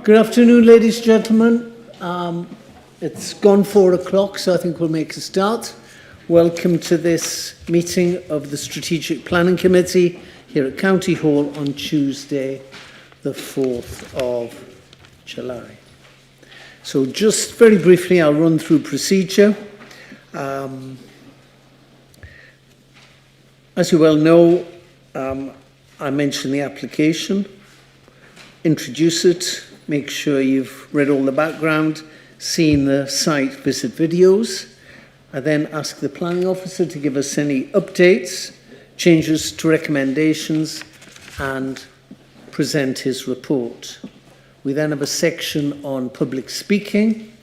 Good afternoon, ladies and gentlemen. It's gone 4 o'clock, so I think we'll make a start. Welcome to this meeting of the Strategic Planning Committee here at County Hall on Tuesday, the 4th of July. So just very briefly, I'll run through procedure. As you well know, I mentioned the application, introduce it, make sure you've read all the background, seen the site visit videos. I then ask the planning officer to give us any updates, changes to recommendations, and present his report. We then have a section on public speaking,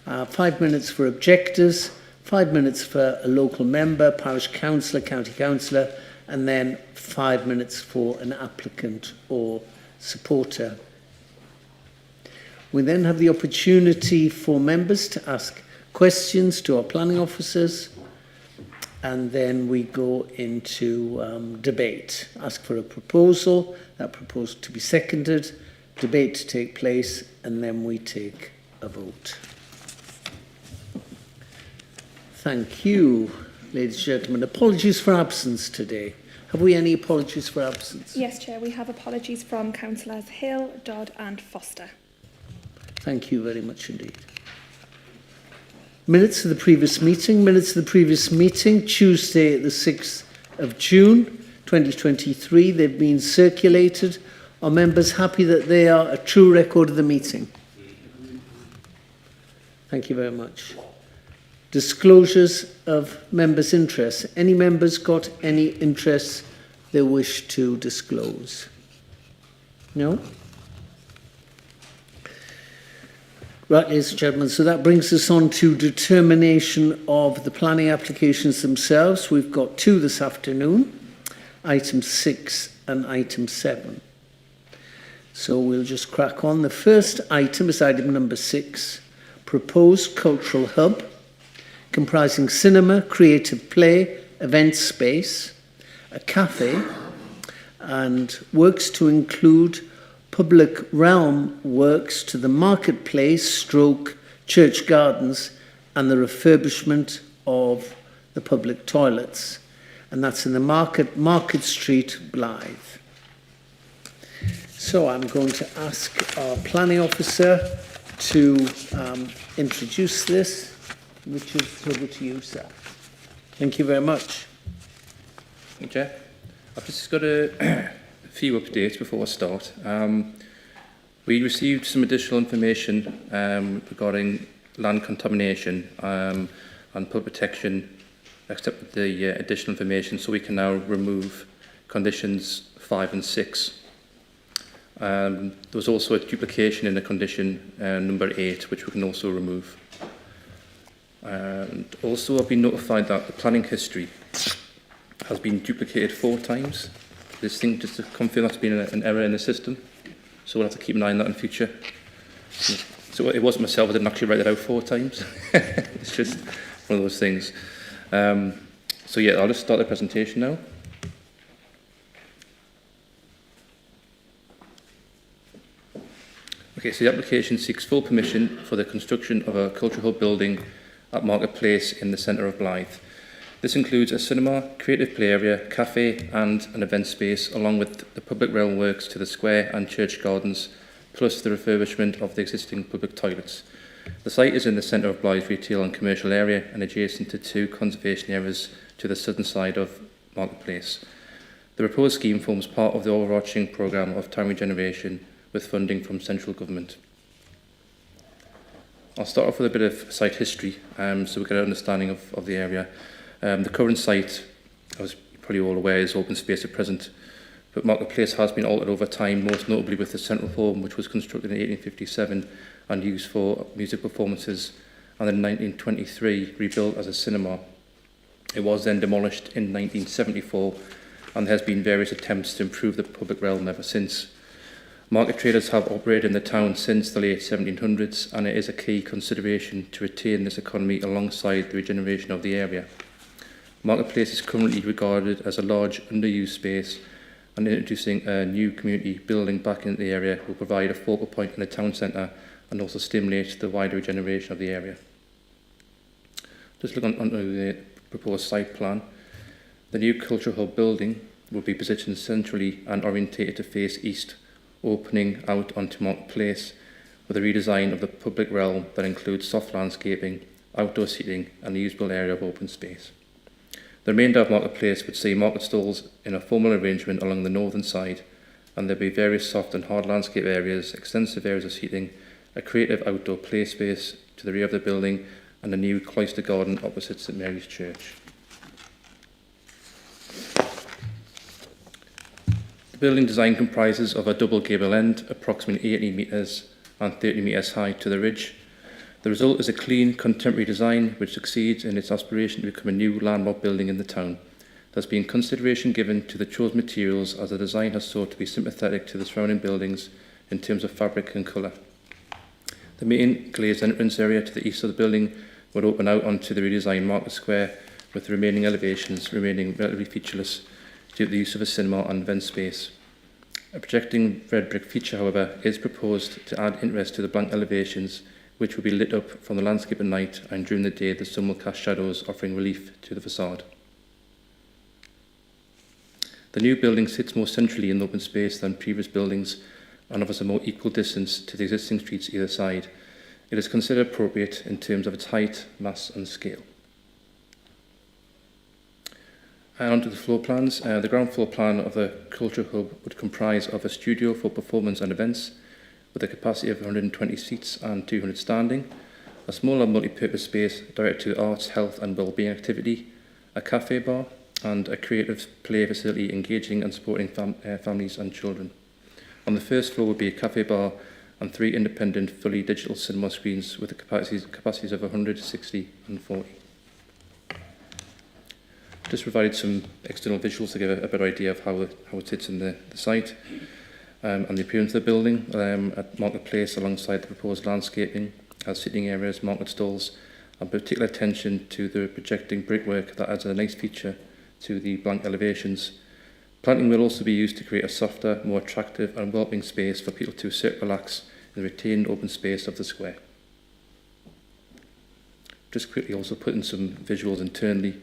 5 minutes for objectors, 5 minutes for a local member, parish councillor, county councillor, and then 5 minutes for an applicant or supporter. We then have the opportunity for members to ask questions to our planning officers, and then we go into debate. Ask for a proposal, that proposal to be seconded, debate to take place, and then we take a vote. Thank you, ladies and gentlemen. Apologies for absence today. Have we any apologies for absence? Yes, Chair, we have apologies from Councillors Hill, Dodd and Foster. Thank you very much indeed. Minutes of the previous meeting. Minutes of the previous meeting, Tuesday the 6th of June 2023. They've been circulated. Are members happy that they are a true record of the meeting? Thank you very much. Disclosures of members' interests. Any members got any interests they wish to disclose? No? Right, ladies and gentlemen, so that brings us on to determination of the planning applications themselves. We've got two this afternoon, item 6 and item 7. So we'll just crack on. The first item is item number 6, proposed cultural hub, comprising cinema, creative play, event space, a cafe, and works to include public realm works to the marketplace stroke church gardens and the refurbishment of the public toilets. And that's in the Market Street, Blyth. So I'm going to ask our planning officer to introduce this, which is over to you, sir. Thank you very much. Thank you, Chair. I've just got a few updates before I start. We received some additional information regarding land contamination and public protection, accepted the additional information, so we can now remove conditions 5 and 6. There was also a duplication in the condition number 8, which we can also remove. And also I've been notified that the planning history has been duplicated 4 times. This thing, just to confirm, that's been an error in the system, so we'll have to keep an eye on that in the future. So it wasn't myself, I didn't actually write it out 4 times. It's just one of those things. So yeah, I'll just start the presentation now. Okay, so the application seeks full permission for the construction of a cultural hub building at Marketplace in the centre of Blyth. This includes a cinema, creative play area, cafe and an event space, along with the public realm works to the square and church gardens, plus the refurbishment of the existing public toilets. The site is in the centre of Blyth retail and commercial area and adjacent to 2 conservation areas to the southern side of Marketplace. The proposed scheme forms part of the overarching programme of town regeneration with funding from central government. I'll start off with a bit of site history so we get an understanding of the area. The current site, as you're probably all aware, is open space at present, but Marketplace has been altered over time, most notably with the central hall, which was constructed in 1857 and used for music performances, and in 1923 rebuilt as a cinema. It was then demolished in 1974, and there has been various attempts to improve the public realm ever since. Market traders have operated in the town since the late 1700s, and it is a key consideration to retain this economy alongside the regeneration of the area. Marketplace is currently regarded as a large underused space and introducing a new community building back into the area will provide a focal point in the town centre and also stimulate the wider regeneration of the area. Just looking onto the proposed site plan, the new cultural hub building will be positioned centrally and orientated to face east, opening out onto Market Place with a redesign of the public realm that includes soft landscaping, outdoor seating and a usable area of open space. The remainder of Market Place would see market stalls in a formal arrangement along the northern side, and there will be various soft and hard landscape areas, extensive areas of seating, a creative outdoor play space to the rear of the building and a new cloister garden opposite St Mary's Church. The building design comprises of a double gable end, approximately 80 metres and 30 metres high to the ridge. The result is a clean, contemporary design which succeeds in its aspiration to become a new landmark building in the town. There has been consideration given to the chosen materials as the design has sought to be sympathetic to the surrounding buildings in terms of fabric and colour. The main glazed entrance area to the east of the building would open out onto the redesigned Market Square, with the remaining elevations remaining relatively featureless due to the use of a cinema and vent space. A projecting red brick feature, however, is proposed to add interest to the blank elevations, which will be lit up from the landscape at night, and during the day the sun will cast shadows, offering relief to the facade. The new building sits more centrally in the open space than previous buildings and offers a more equal distance to the existing streets either side. It is considered appropriate in terms of its height, mass and scale. And onto the floor plans. The ground floor plan of the Culture Hub would comprise of a studio for performance and events with a capacity of 120 seats and 200 standing, a smaller multi-purpose space directed to arts, health and wellbeing activity, a cafe bar and a creative play facility engaging and supporting families and children. On the first floor would be a cafe bar and 3 independent fully digital cinema screens with the capacities of 100, 60 and 40. Just provided some external visuals to give a better idea of how it sits in the site and the appearance of the building. At Market Place, alongside the proposed landscaping, has sitting areas, market stalls, and particular attention to the projecting brickwork that adds a nice feature to the blank elevations. Planting will also be used to create a softer, more attractive and welcoming space for people to sit, relax in the retained open space of the square. Just quickly also put in some visuals internally.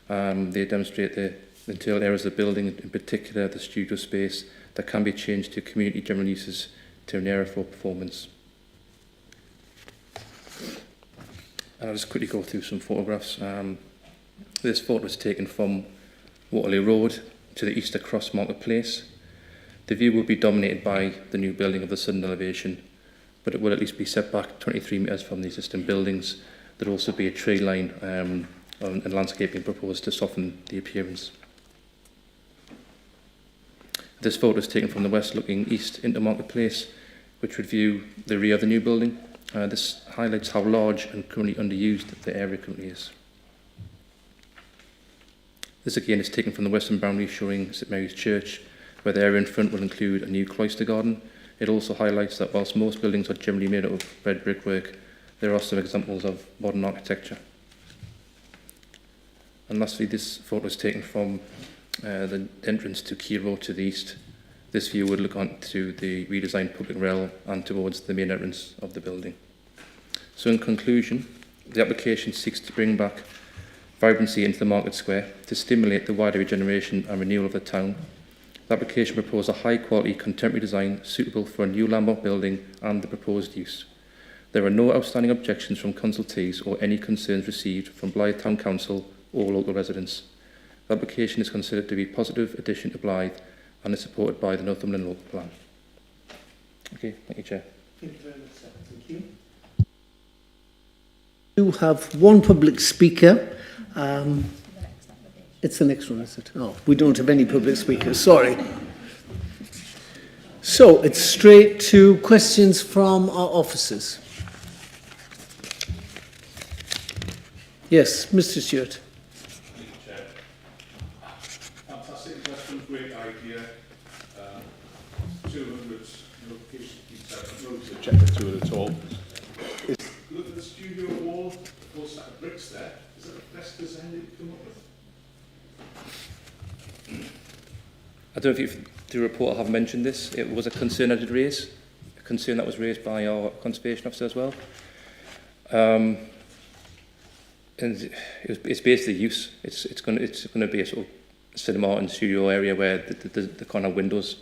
They demonstrate the internal areas of the building, in particular the studio space, that can be changed to community general uses to an area for performance. And I'll just quickly go through some photographs. This photo was taken from Waterloo Road to the east across Market Place. The view will be dominated by the new building of the southern elevation, but it will at least be set back 23 metres from the existing buildings. There will also be a tree line and landscaping proposed to soften the appearance. This photo is taken from the west looking east into Market Place, which would view the rear of the new building. This highlights how large and currently underused the area currently is. This again is taken from the western boundary showing St Mary's Church, where the area in front will include a new cloister garden. It also highlights that whilst most buildings are generally made up of red brickwork, there are some examples of modern architecture. And lastly, this photo is taken from the entrance to Key Road to the east. This view would look onto the redesigned public realm and towards the main entrance of the building. So in conclusion, the application seeks to bring back vibrancy into the Market Square to stimulate the wider regeneration and renewal of the town. The application proposes a high-quality contemporary design suitable for a new landmark building and the proposed use. There are no outstanding objections from consultees or any concerns received from Blyth Town Council or local residents. The application is considered to be a positive addition to Blyth and is supported by the Northumberland Local Plan. Okay, thank you, Chair. Thank you very much, sir. Thank you. We have one public speaker. It's the next one, is it? Oh, we don't have any public speakers, sorry. So it's straight to questions from our officers. Yes, Mr. Stewart. Fantastic question, great idea. 200 location details, no objective to it at all. Look at the studio wall, full set of bricks there. Is that the best design that you come up with? I don't know if the report have mentioned this. It was a concern I did raise, a concern that was raised by our conservation officer as well. And it's basically use. It's going to be a sort of cinema and studio area where the kind of windows,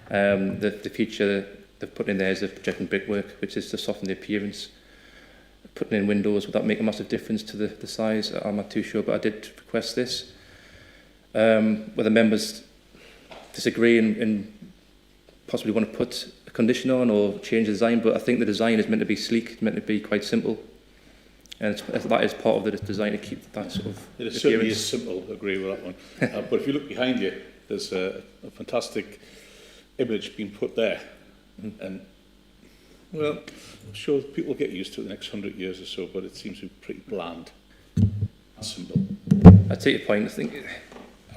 the feature they've put in there is the projecting brickwork, which is to soften the appearance. Putting in windows, would that make a massive difference to the size? I'm not too sure, but I did request this. Whether members disagree and possibly want to put a condition on or change the design, but I think the design is meant to be sleek, it's meant to be quite simple. And that is part of the design to keep that sort of It certainly is simple, I agree with that one. But if you look behind you, there's a fantastic image being put there. And, well, I'm sure people will get used to it the next 100 years or so, but it seems to be pretty bland and simple. I take your point.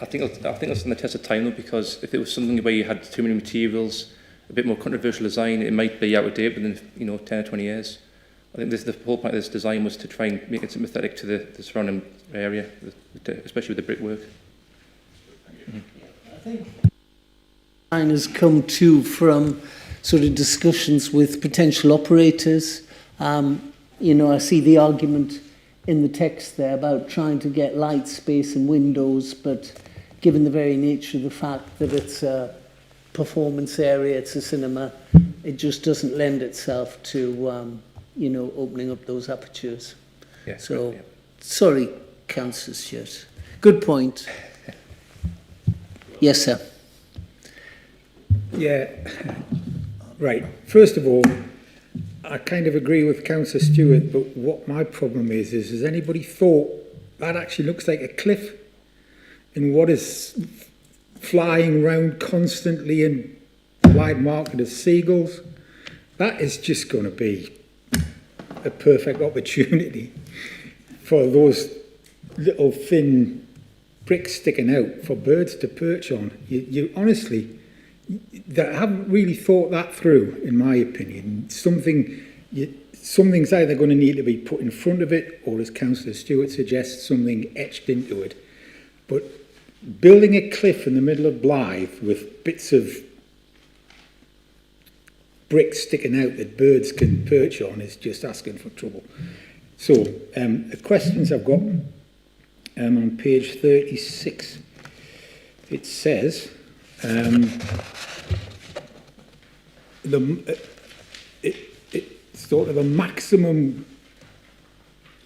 I think that's on the test of time though, because if it was something where you had too many materials, a bit more controversial design, it might be out of date within 10 or 20 years. I think the whole point of this design was to try and make it sympathetic to the surrounding area, especially with the brickwork. I think design has come to from sort of discussions with potential operators. I see the argument in the text there about trying to get light space and windows, but given the very nature of the fact that it's a performance area, it's a cinema, it just doesn't lend itself to, opening up those apertures. Yeah, so, good, yeah. Sorry, Councillor Stewart. Good point. Yes, sir. Yeah, right. First of all, I kind of agree with Councillor Stewart, but what my problem is has anybody thought that actually looks like a cliff? And what is flying around constantly and wide market of seagulls? That is just going to be a perfect opportunity for those little thin bricks sticking out for birds to perch on. You honestly, that haven't really thought that through, in my opinion. Something's either going to need to be put in front of it, or as Councillor Stewart suggests, something etched into it. But building a cliff in the middle of Blyth with bits of bricks sticking out that birds can perch on is just asking for trouble. So, the questions I've got on page 36, it says, it's sort of the maximum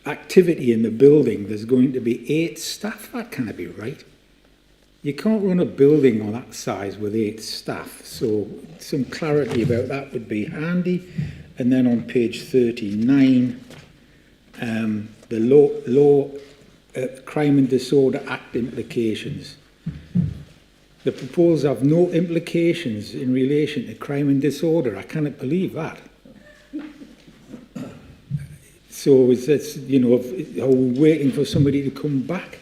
activity in the building, there's going to be 8 staff. That can't be right. You can't run a building on that size with 8 staff, so some clarity about that would be handy. And then on page 39, the law Crime and Disorder Act implications. The proposals have no implications in relation to crime and disorder. I cannot believe that. So it's are we waiting for somebody to come back?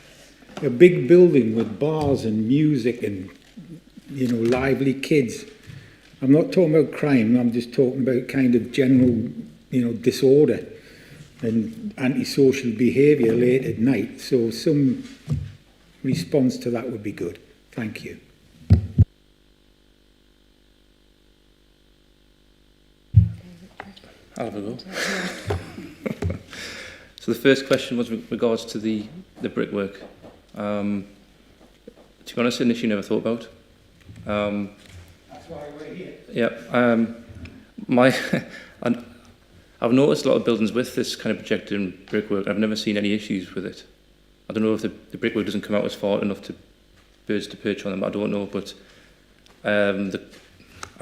A big building with bars and music and, lively kids. I'm not talking about crime, I'm just talking about kind of general, disorder and antisocial behaviour late at night. So some response to that would be good. Thank you. I'll have a go. So the first question was with regards to the brickwork. To be honest, an issue I never thought about. That's why we're here. Yeah. I've noticed a lot of buildings with this kind of projected brickwork. I've never seen any issues with it. I don't know if the brickwork doesn't come out as far enough to birds to perch on them. I don't know, but I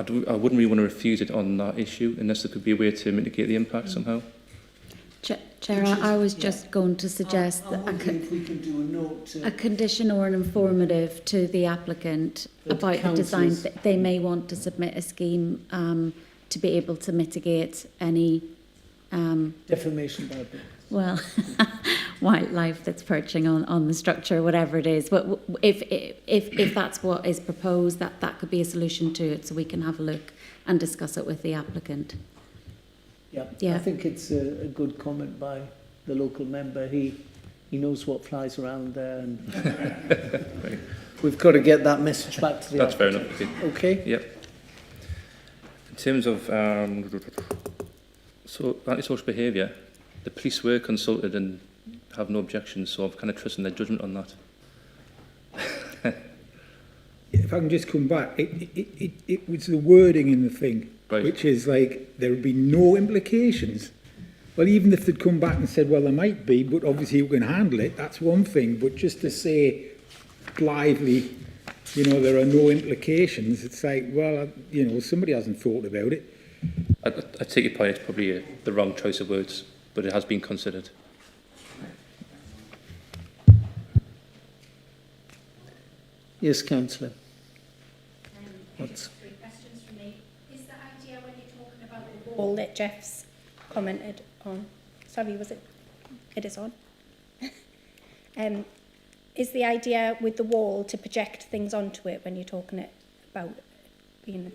wouldn't really want to refuse it on that issue unless there could be a way to mitigate the impact somehow. Chair, I was just going to suggest that if we can do a note a condition or an informative to the applicant about the design. They may want to submit a scheme to be able to mitigate any defamation by birds. well, wildlife that's perching on the structure, whatever it is. But if that's what is proposed, that could be a solution to it, so we can have a look and discuss it with the applicant. Yeah, Yeah. I think it's a good comment by the local member. He He knows what flies around there, and we've got to get that message back to the That's fair applicant. enough. Okay? Yep. In terms of so antisocial behaviour, the police were consulted and have no objections, so I'm kind of trusting their judgment on that. If I can just come back, it was the wording in the thing, Right. which is like, there would be no implications. Well, even if they'd come back and said, well, there might be, but obviously you can handle it, that's one thing. But just to say blithely, you know, there are no implications, it's like, well, you know, somebody hasn't thought about it. I take your point, it's probably the wrong choice of words, but it has been considered. Yes, councillor. What's... Three questions from me. Is the idea when you're talking about the wall that Jeff's commented on? Sorry, was it? It is on. Is the idea with the wall to project things onto it when you're talking about being?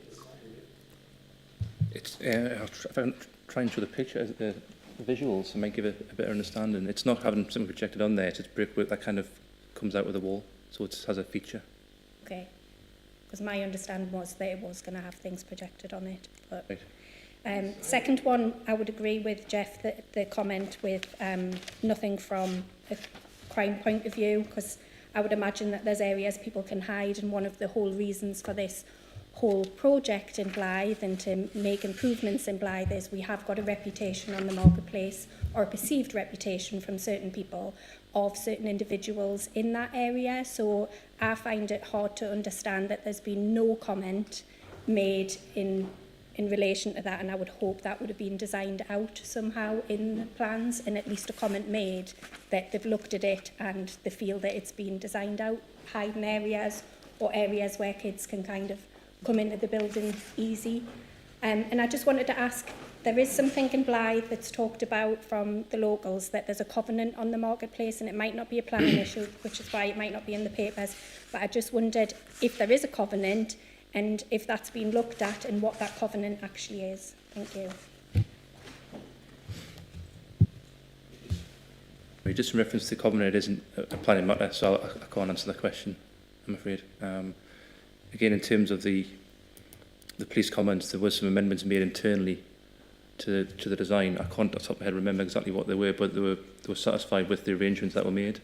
It's if I try and show the picture, the visuals, it might give it a better understanding. It's not having something projected on there; it's brickwork that kind of comes out of the wall, so it has a feature. Okay. Because my understanding was that it was going to have things projected on it. But, Right. second one, I would agree with Jeff that the comment with nothing from a crime point of view, because I would imagine that there's areas people can hide, and one of the whole reasons for this whole project in Blyth and to make improvements in Blyth is we have got a reputation on the marketplace, or a perceived reputation from certain people of certain individuals in that area. So I find it hard to understand that there's been no comment made in relation to that, and I would hope that would have been designed out somehow in the plans, and at least a comment made that they've looked at it and they feel that it's been designed out, hiding areas or areas where kids can kind of come into the building easy. And I just wanted to ask, there is something in Blyth that's talked about from the locals that there's a covenant on the marketplace, and it might not be a planning issue, which is why it might not be in the papers, but I just wondered if there is a covenant and if that's been looked at and what that covenant actually is. Thank you. Just in reference to the covenant, it isn't a planning matter, so I can't answer that question, I'm afraid. Again, in terms of the police comments, there were some amendments made internally to the design. I can't, off the top of my head, remember exactly what they were, but they were satisfied with the arrangements that were made.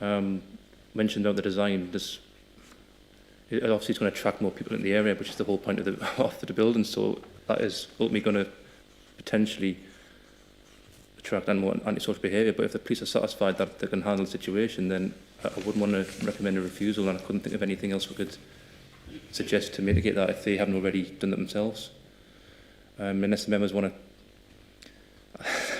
Mentioned about the design, it obviously is going to attract more people in the area, which is the whole point of the building. So that is ultimately going to potentially attract more antisocial behaviour. But if the police are satisfied that they can handle the situation, then I wouldn't want to recommend a refusal, and I couldn't think of anything else we could suggest to mitigate that if they haven't already done it themselves. Unless the members want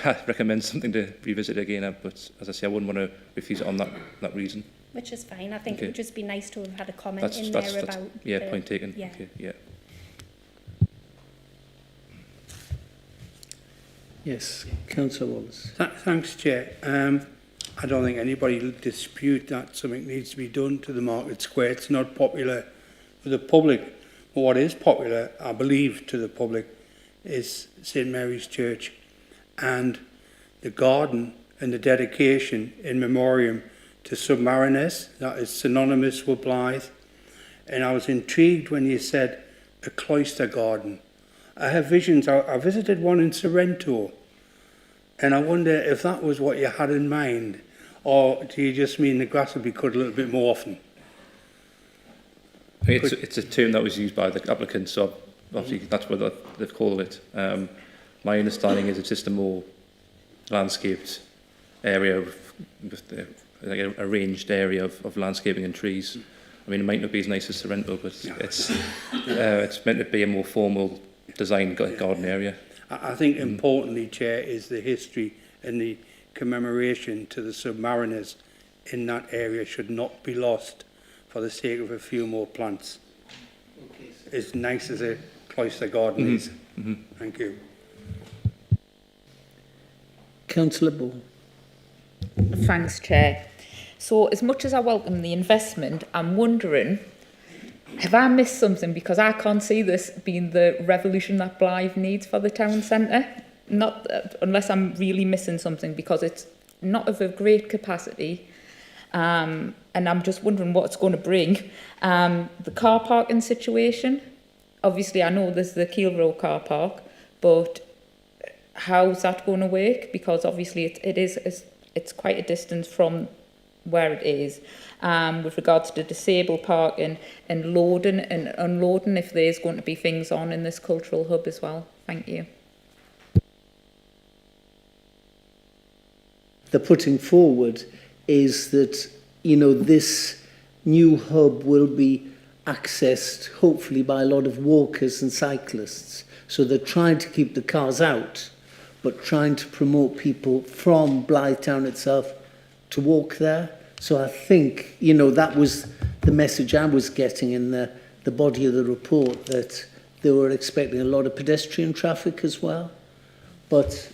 to recommend something to revisit again, but as I say, I wouldn't want to refuse it on that reason. Which is fine. I think Okay. it would just be nice to have had a comment That's about... yeah, the, point taken. Yeah. Okay, yeah. Yes, councillor Wallace. Thanks, Chair. I don't think anybody will dispute that something needs to be done to the Market Square. It's not popular with the public. But what is popular, I believe, to the public is St Mary's Church and the garden and the dedication in memoriam to Submariners. That is synonymous with Blyth. And I was intrigued when you said a cloister garden. I have visions. I visited one in Sorrento, and I wonder if that was what you had in mind, or do you just mean the grass would be cut a little bit more often? It's a term that was used by the applicant, so obviously that's what they've called it. My understanding is it's just a more landscaped area with like an arranged area of landscaping and trees. I mean, it might not be as nice as Sorrento, but it's meant to be a more formal designed garden area. I think importantly, Chair, is the history and the commemoration to the Submariners in that area should not be lost for the sake of a few more plants. As nice as a cloister garden is. Thank you. Councillor Ball. Thanks, Chair. So as much as I welcome the investment, I'm wondering, have I missed something? Because I can't see this being the revolution that Blyth needs for the town centre. Not unless I'm really missing something, because it's not of a great capacity. And I'm just wondering what it's going to bring. The car parking situation, obviously I know there's the Keel Road car park, but how's that going to work? Because obviously it's quite a distance from where it is. With regards to disabled parking and loading and unloading, if there's going to be things on in this cultural hub as well. Thank you. The putting forward is that, you know, this new hub will be accessed hopefully by a lot of walkers and cyclists. So they're trying to keep the cars out, but trying to promote people from Blyth town itself to walk there. So I think, you know, that was the message I was getting in the body of the report, that they were expecting a lot of pedestrian traffic as well. But,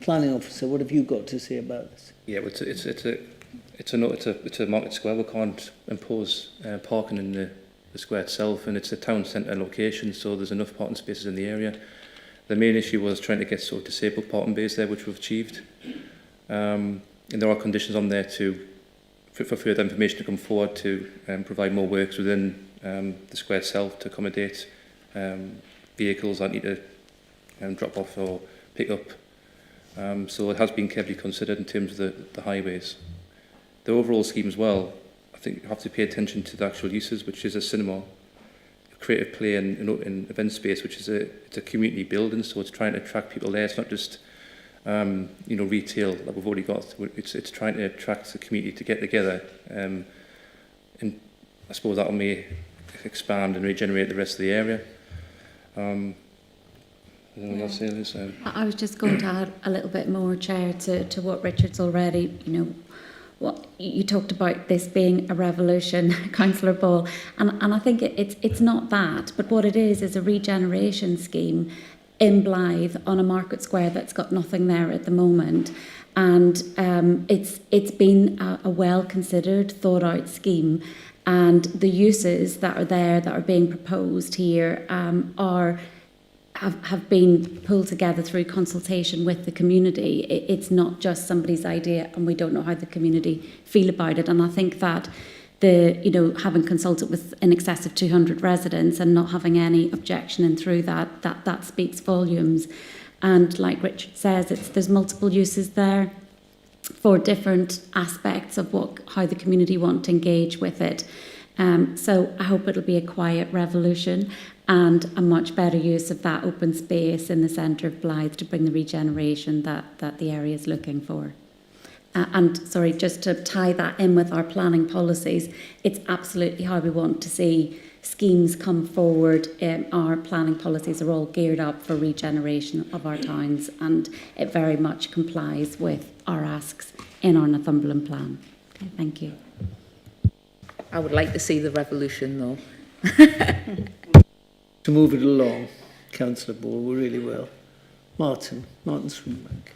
planning officer, what have you got to say about this? Yeah, well, it's a market square. We can't impose parking in the square itself, and it's a town centre location, so there's enough parking spaces in the area. The main issue was trying to get sort of disabled parking bays there, which we've achieved. And there are conditions on there for further information to come forward to provide more works within the square itself to accommodate vehicles that need to drop off or pick up. So it has been carefully considered in terms of the highways. The overall scheme as well, I think you have to pay attention to the actual uses, which is a cinema, a creative play and event space, which is it's a community building, so it's trying to attract people there. It's not just you know, retail that we've already got. It's trying to attract the community to get together, and I suppose that may expand and regenerate the rest of the area. Anything else to say, Liz? I was just going to add a little bit more, Chair, to what Richard's already, you know, what you talked about this being a revolution, Councillor Ball, and I think it's not that, but what it is a regeneration scheme in Blyth on a market square that's got nothing there at the moment, and it's been a well considered, thought out scheme, and the uses that are there that are being proposed here have been pulled together through consultation with the community. It's not just somebody's idea, and we don't know how the community feel about it. And I think that having consulted with in excess of 200 residents and not having any objection in through that speaks volumes. And like Richard says, there's multiple uses there for different aspects of how the community want to engage with it. So I hope it'll be a quiet revolution and a much better use of that open space in the centre of Blyth to bring the regeneration that the area is looking for. And sorry, just to tie that in with our planning policies, it's absolutely how we want to see schemes come forward. Our planning policies are all geared up for regeneration of our towns, and it very much complies with our asks in our Northumberland plan. Okay, thank you. I would like to see the revolution, though. To move it along, Councillor Ball, we really will. Martin Swinbank.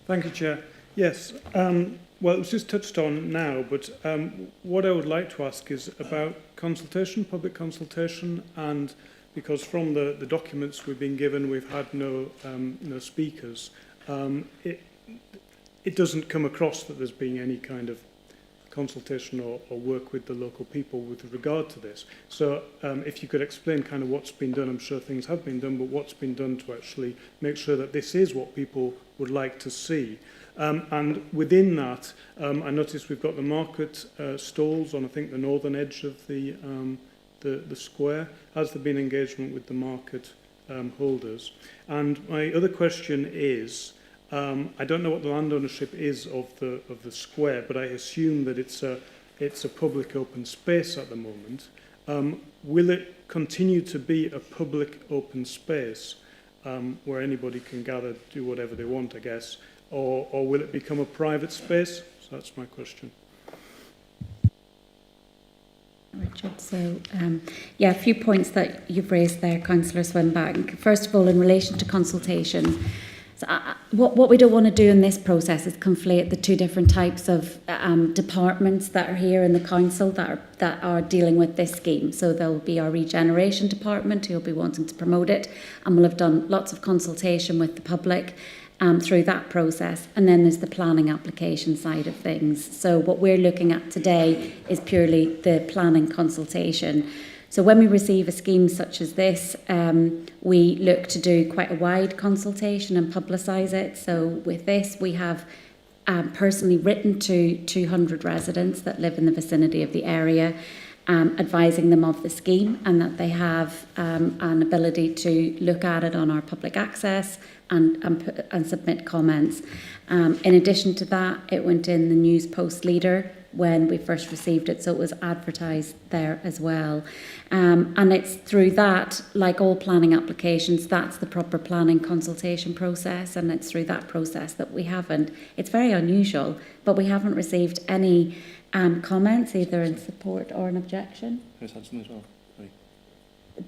Thank you, Chair. Yes, well, it was just touched on now, but what I would like to ask is about consultation, public consultation, and because from the documents we've been given, we've had no speakers, it doesn't come across that there's been any kind of consultation or work with the local people with regard to this. So if you could explain kind of what's been done, I'm sure things have been done, but what's been done to actually make sure that this is what people would like to see. And within that, I noticed we've got the market stalls on, I think, the northern edge of the square. Has there been engagement with the market holders? And my other question is, I don't know what the land ownership is of the square, but I assume that it's a public open space at the moment. Will it continue to be a public open space where anybody can gather, do whatever they want, I guess, or will it become a private space? So that's my question. Richard, so a few points that you've raised there, Councillor Swinbank. First of all, in relation to consultation, so what we don't want to do in this process is conflate the two different types of departments that are here in the council that are dealing with this scheme. So there'll be our regeneration department who'll be wanting to promote it, and we'll have done lots of consultation with the public. through that process. And then there's the planning application side of things. So what we're looking at today is purely the planning consultation. So when we receive a scheme such as this, we look to do quite a wide consultation and publicise it. So with this, we have personally written to 200 residents that live in the vicinity of the area, advising them of the scheme and that they have an ability to look at it on our public access and submit comments. In addition to that, it went in the News Post Leader when we first received it, so it was advertised there as well. And it's through that, like all planning applications, that's the proper planning consultation process, and it's through that process that we haven't, it's very unusual, but we haven't received any comments, either in support or an objection. Can I add something as well? Sorry.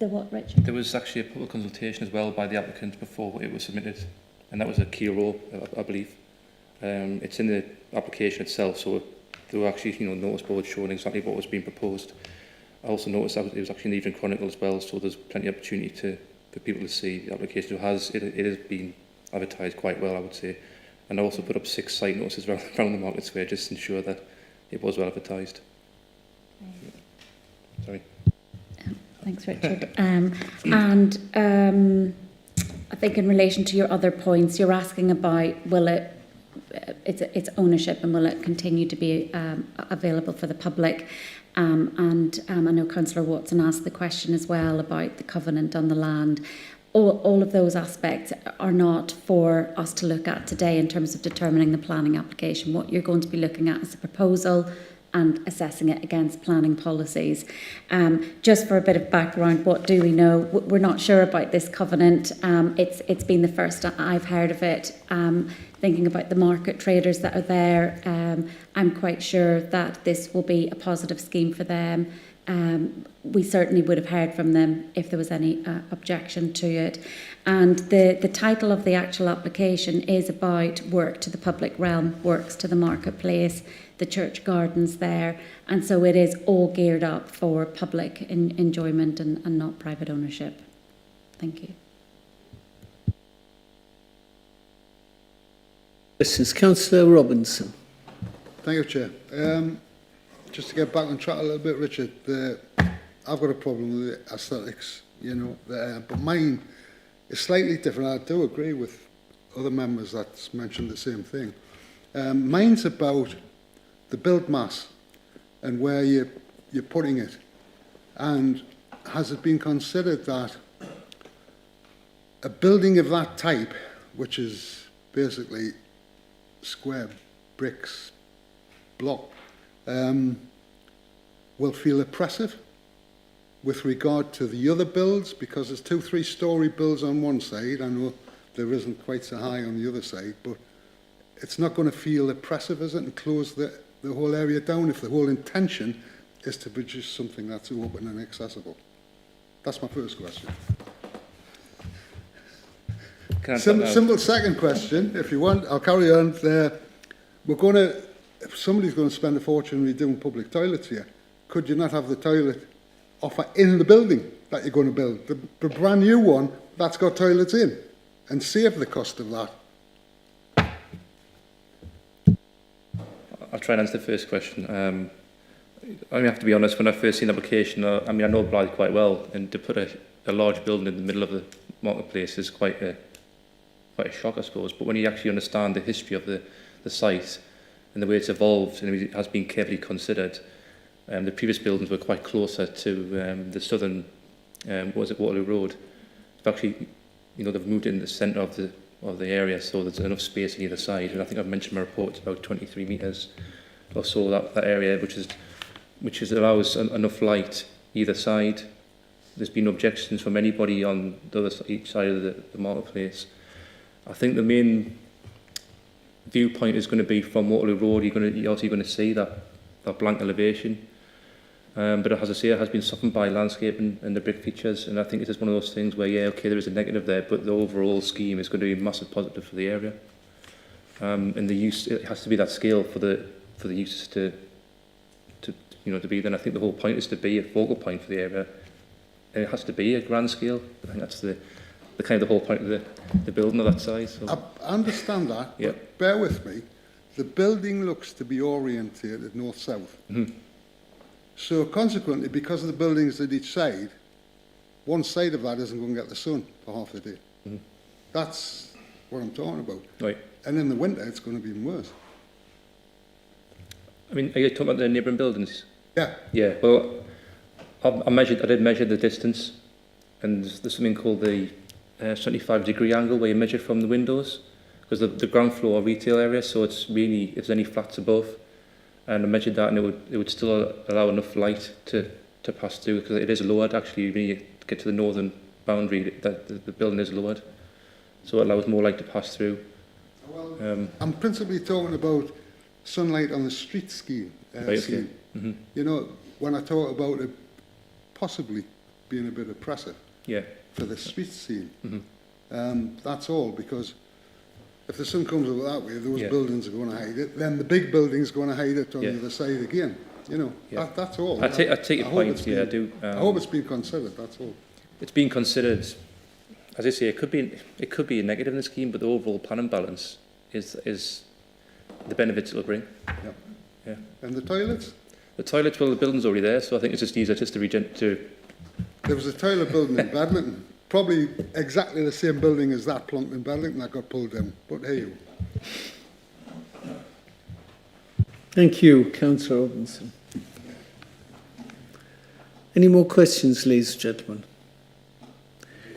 The what, Richard? There was actually a public consultation as well by the applicant before it was submitted, and that was a key role, I believe. It's in the application itself, so there were actually, notice boards showing exactly what was being proposed. I also noticed that it was actually in the Evening Chronicle as well, so there's plenty of opportunity for people to see the application. It has been advertised quite well, I would say. And I also put up 6 site notices around the Market Square just to ensure that it was well advertised. Sorry. Thanks, Richard. I think in relation to your other points, you're asking about its ownership and will it continue to be available for the public? And I know Councillor Watson asked the question as well about the covenant on the land. All of those aspects are not for us to look at today in terms of determining the planning application. What you're going to be looking at is a proposal and assessing it against planning policies. Just for a bit of background, what do we know? We're not sure about this covenant. It's been the first I've heard of it. Thinking about the market traders that are there, I'm quite sure that this will be a positive scheme for them. We certainly would have heard from them if there was any objection to it. And the title of the actual application is about work to the public realm, works to the marketplace, the church gardens there. And so it is all geared up for public enjoyment and not private ownership. Thank you. This is Councillor Robinson. Thank you, Chair. Just to get back on track a little bit, Richard, I've got a problem with the aesthetics, but mine is slightly different. I do agree with other members that's mentioned the same thing. Mine's about the build mass and where you're putting it. And has it been considered that a building of that type, which is basically square bricks block, will feel oppressive with regard to the other builds, because there's 2 3-storey builds on one side. I know there isn't quite so high on the other side, but it's not going to feel oppressive, is it, and close the whole area down if the whole intention is to produce something that's open and accessible? That's my first question. Simple second question, if you want. I'll carry on there. If somebody's going to spend a fortune redoing public toilets here, could you not have the toilet offer in the building that you're going to build? The brand new one that's got toilets in, and save the cost of that. I'll try and answer the first question. I have to be honest, when I first seen the application, I know Blyth quite well, and to put a large building in the middle of the marketplace is quite a shock, I suppose. But when you actually understand the history of the site and the way it's evolved and it has been carefully considered, the previous buildings were quite closer to the southern, Waterloo Road. It's actually, they've moved in the centre of the area, so there's enough space on either side. And I think I've mentioned in my report it's about 23 metres or so, that area, which allows enough light either side. There's been objections from anybody on each side of the marketplace. I think the main viewpoint is going to be from Waterloo Road. You're also going to see that blank elevation. But as I say, it has been softened by landscaping and the brick features, and I think it is one of those things where, there is a negative there, but the overall scheme is going to be a massive positive for the area. And the use, it has to be that scale for the uses to be there. And I think the whole point is to be a focal point for the area, and it has to be a grand scale. I think that's the kind of the whole point of the building of that size. So. I understand that, Yeah. but bear with me. The building looks to be orientated north-south. Mhm. So consequently, because of the buildings at each side, one side of that isn't going to get the sun for half the day. Mhm. That's what I'm talking about. Right. And in the winter, it's going to be even worse. I mean, are you talking about the neighbouring buildings? Yeah. Yeah. Well, I did measure the distance, and there's something called the 75-degree angle where you measure from the windows, because the ground floor retail area, so it's really, if there's any flats above, and I measured that, and it would still allow enough light to pass through, because it is lowered actually when you get to the northern boundary. The building is lowered, so it allows more light to pass through. Well, I'm principally talking about sunlight on the street scheme. Right, scheme. okay. You know, when I talk about it possibly being a bit oppressive Yeah. for the street scene, Mhm. that's all, because if the sun comes over that way, those Yeah. buildings are going to hide it, then the big building's going to hide it on Yeah. the other side again. You know, Yeah. that's all. I take your hope point, it's yeah, I been- do. I hope it's been considered, that's all. It's being considered, as I say, it could be a negative in the scheme, but the overall planning balance is the benefits it'll bring. Yeah. Yeah. And the toilets? The toilets, well, the building's already there, so I think it's just easier just to There was a toilet building in Bedlington, probably exactly the same building as that plunked in Bedlington that got pulled down. But hey, you. Thank you, Councillor Robinson. Any more questions, ladies and gentlemen?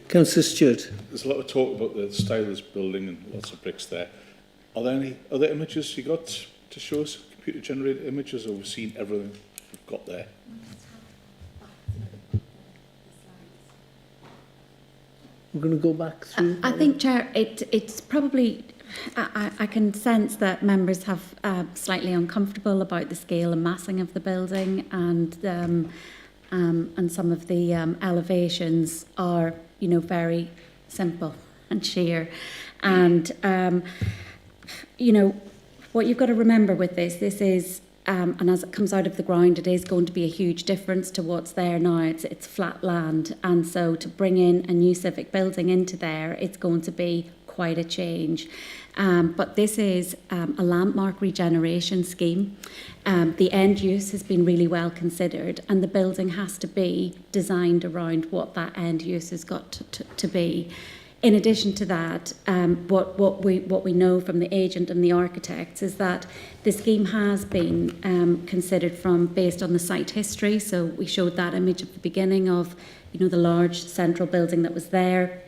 Councillor Stewart. There's a lot of talk about the style of this building and lots of bricks there. Are there any other images you got to show us? Computer-generated images, or we've seen everything we've got there? We're going to go back through. I think, Chair, it's probably, I can sense that members have slightly uncomfortable about the scale and massing of the building, and some of the elevations are, you know, very simple and sheer. And, you know, what you've got to remember with this is, and as it comes out of the ground, it is going to be a huge difference to what's there now. It's flat land, and so to bring in a new civic building into there, it's going to be quite a change. But this is a landmark regeneration scheme. The end use has been really well considered, and the building has to be designed around what that end use has got to be. In addition to that, what we know from the agent and the architects is that the scheme has been considered based on the site history. So we showed that image at the beginning of, you know, the large central building that was there.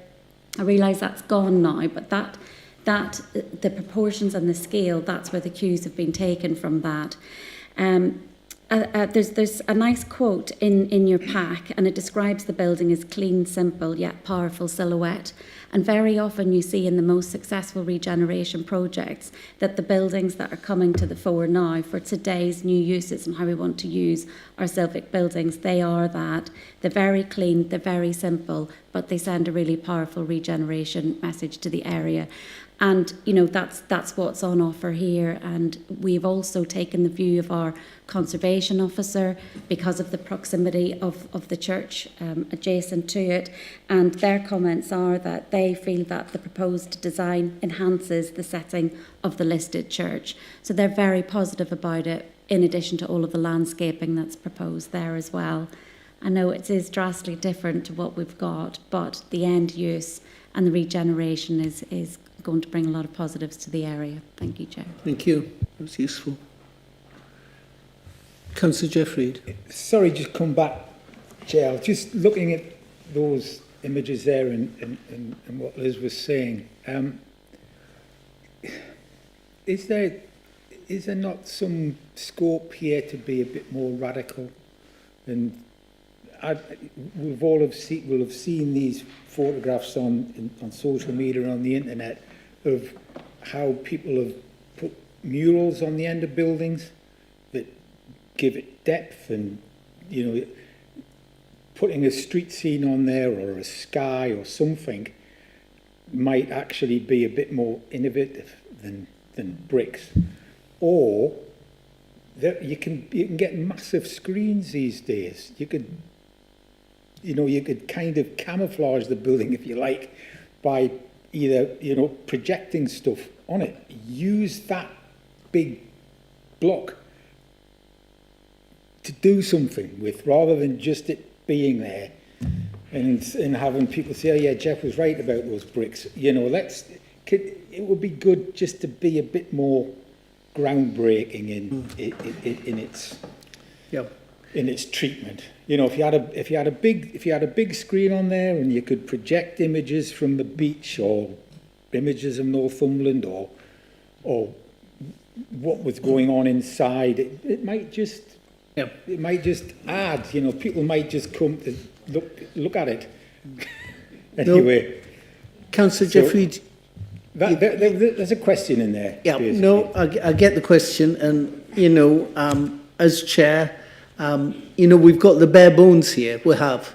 I realise that's gone now, but that the proportions and the scale, that's where the cues have been taken from that. There's a nice quote in your pack, and it describes the building as clean, simple, yet powerful silhouette. And very often you see in the most successful regeneration projects that the buildings that are coming to the fore now for today's new uses and how we want to use our civic buildings, they are that. They're very clean, they're very simple, but they send a really powerful regeneration message to the area. And, you know, that's what's on offer here. And we've also taken the view of our conservation officer because of the proximity of the church adjacent to it. And their comments are that they feel that the proposed design enhances the setting of the listed church. So they're very positive about it, in addition to all of the landscaping that's proposed there as well. I know it is drastically different to what we've got, but the end use and the regeneration is going to bring a lot of positives to the area. Thank you, Chair. Thank you. That was useful. Councillor Jeffrey. Sorry, just come back, Chair. Just looking at those images there and what Liz was saying. Is there not some scope here to be a bit more radical? And we'll have seen these photographs on social media and on the internet of how people have put murals on the end of buildings that give it depth, and, you know, putting a street scene on there or a sky or something might actually be a bit more innovative than bricks. Or you can get massive screens these days. You could kind of camouflage the building, if you like, by either, you know, projecting stuff on it. Use that big block to do something with, rather than just it being there and having people say, oh yeah, Jeff was right about those bricks. You know, it would be good just to be a bit more groundbreaking in its in its treatment. You know, if you had a big screen on there and you could project images from the beach or images of Northumberland or what was going on inside, it might just add. You know, people might just come to look at it. Anyway, no. Councillor Jeffrey. There's a question in there. Yeah, basically. no, I get the question, and you know, as chair, you know, we've got the bare bones here. We have,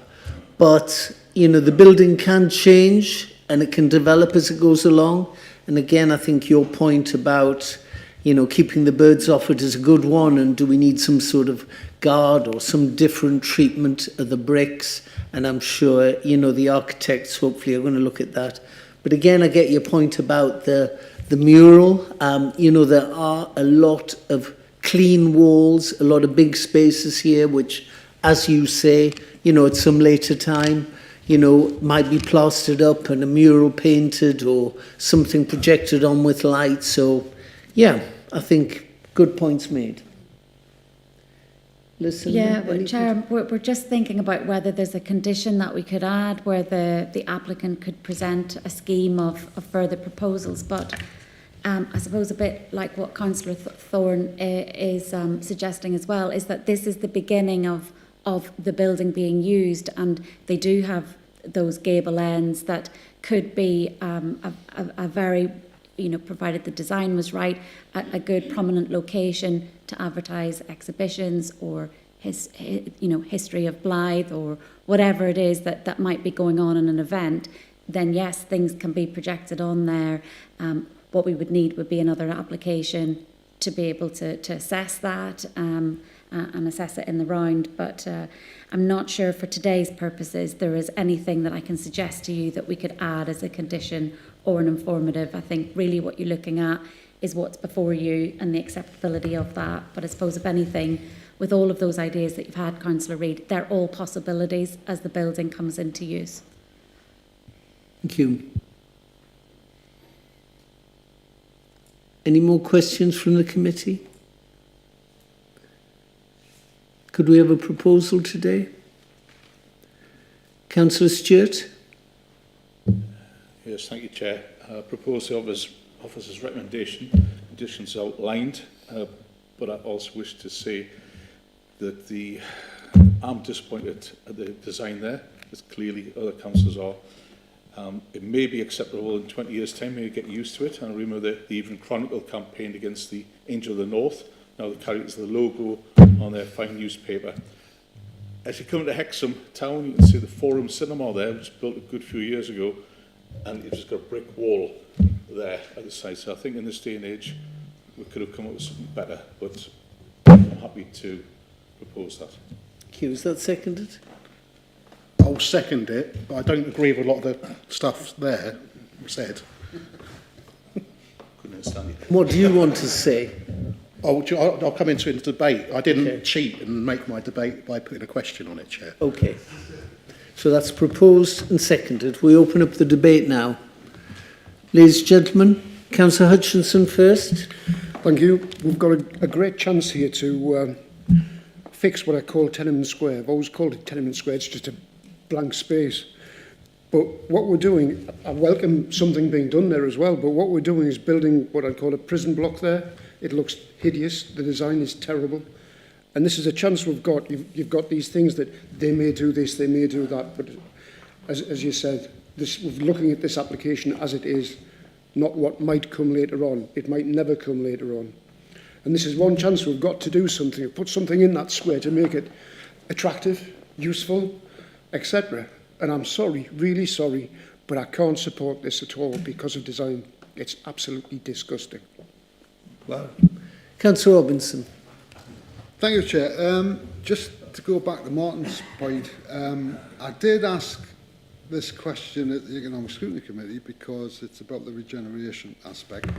but you know, the building can change and it can develop as it goes along. And again, I think your point about, you know, keeping the birds off it is a good one. And do we need some sort of guard or some different treatment of the bricks? And I'm sure, you know, the architects hopefully are going to look at that. But again, I get your point about the mural. You know, there are a lot of clean walls, a lot of big spaces here, which, as you say, you know, at some later time, you know, might be plastered up and a mural painted or something projected on with light. So, yeah, I think good points made. Listen, yeah, well, Chair, we're just thinking about whether there's a condition that we could add where the applicant could present a scheme of further proposals. But I suppose a bit like what Councillor Thorne is suggesting as well, is that this is the beginning of the building being used, and they do have those gable ends that could be a very, you know, provided the design was right, a good prominent location to advertise exhibitions or history of Blyth or whatever it is that might be going on in an event. Then yes, things can be projected on there. What we would need would be another application to be able to assess that and assess it in the round. But I'm not sure for today's purposes there is anything that I can suggest to you that we could add as a condition or an informative. I think really what you're looking at is what's before you and the acceptability of that. But I suppose if anything, with all of those ideas that you've had, Councillor Reid, they're all possibilities as the building comes into use. Thank you. Any more questions from the committee? Could we have a proposal today? Councillor Stewart? Yes, thank you, Chair. Propose the officer's recommendation, conditions outlined, but I also wish to say that I'm disappointed at the design there, as clearly other councillors are. It may be acceptable in 20 years' time, maybe get used to it. And I remember the Evening Chronicle campaigned against the Angel of the North. Now they carry it as the logo on their fine newspaper. As you come into Hexham town, you can see the Forum Cinema there, which was built a good few years ago, and it's just got a brick wall there at the site. So I think in this day and age, we could have come up with something better, but I'm happy to propose that. Thank you. Is that seconded? I'll second it, but I don't agree with a lot of the stuff there said. Couldn't understand it. What do you want to say? I'll come into a debate. I didn't cheat and make my debate by putting a question on it, Chair. Okay. So that's proposed and seconded. We open up the debate now. Ladies and gentlemen, Councillor Hutchinson first. Thank you. We've got a great chance here to fix what I call tenement square. I've always called it tenement square. It's just a blank space. But what we're doing, I welcome something being done there as well, but what we're doing is building what I'd call a prison block there. It looks hideous. The design is terrible. And this is a chance we've got. You've got these things that they may do this, they may do that. But as you said, we're looking at this application as it is, not what might come later on. It might never come later on. And this is one chance we've got to do something, put something in that square to make it attractive, useful, etc. And I'm sorry, really sorry, but I can't support this at all because of design. It's absolutely disgusting. Wow. Councillor Robinson. Thank you, Chair. Just to go back to Martin's point, I did ask this question at the Economic Scrutiny Committee because it's about the regeneration aspect.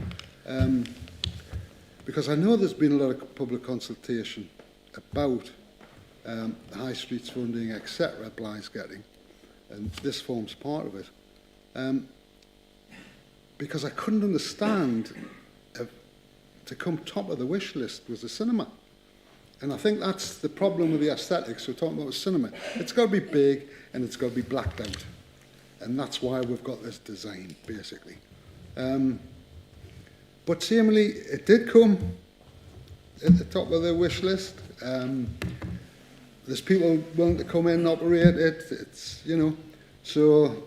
Because I know there's been a lot of public consultation about high streets funding, etc. Blyth's getting, and this forms part of it. Because I couldn't understand if to come top of the wish list was a cinema. And I think that's the problem with the aesthetics. We're talking about a cinema. It's got to be big and it's got to be blacked out. And that's why we've got this design, basically. But seemingly, it did come at the top of the wish list. There's people willing to come in and operate it. It's, you know, so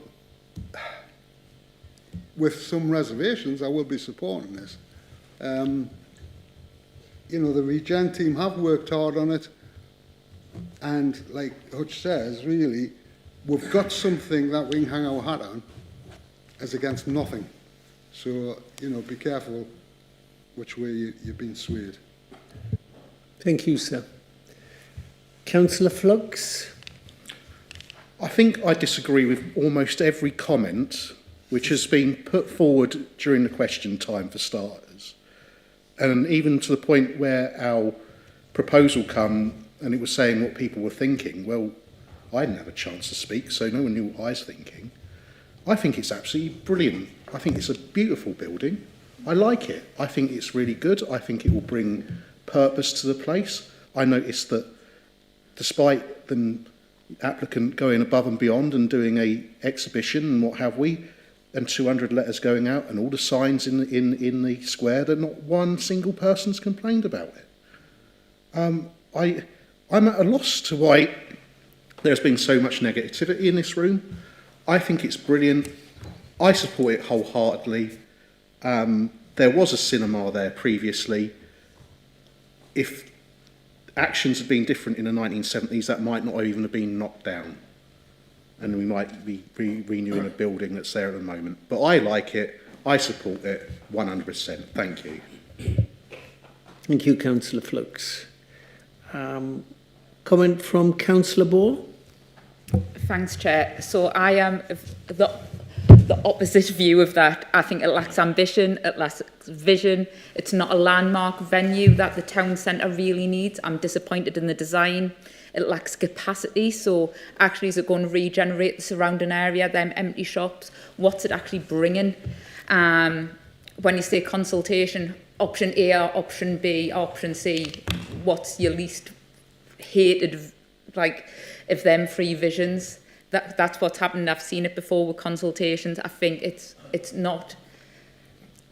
with some reservations, I will be supporting this. You know, the Regen team have worked hard on it. And like Hutch says, really, we've got something that we can hang our hat on as against nothing. So, you know, be careful which way you're being swayed. Thank you, sir. Councillor Fluggs? I think I disagree with almost every comment which has been put forward during the question time for starters. And even to the point where our proposal come and it was saying what people were thinking, well, I didn't have a chance to speak, so no one knew what I was thinking. I think it's absolutely brilliant. I think it's a beautiful building. I like it. I think it's really good. I think it will bring purpose to the place. I noticed that despite the applicant going above and beyond and doing a exhibition and what have we, and 200 letters going out and all the signs in the square, that not one single person's complained about it. I'm at a loss to why there's been so much negativity in this room. I think it's brilliant. I support it wholeheartedly. There was a cinema there previously. If actions had been different in the 1970s, that might not even have been knocked down. And we might be renewing a building that's there at the moment. But I like it. I support it 100%. Thank you. Thank you, Councillor Flux. Comment from Councillor Ball? Thanks, Chair. So I am the opposite view of that. I think it lacks ambition, it lacks vision. It's not a landmark venue that the town centre really needs. I'm disappointed in the design. It lacks capacity. So actually, is it going to regenerate the surrounding area, them empty shops? What's it actually bringing? When you say consultation, option A or option B, option C, what's your least hated, like, of them three visions? That's what's happened. I've seen it before with consultations. I think it's not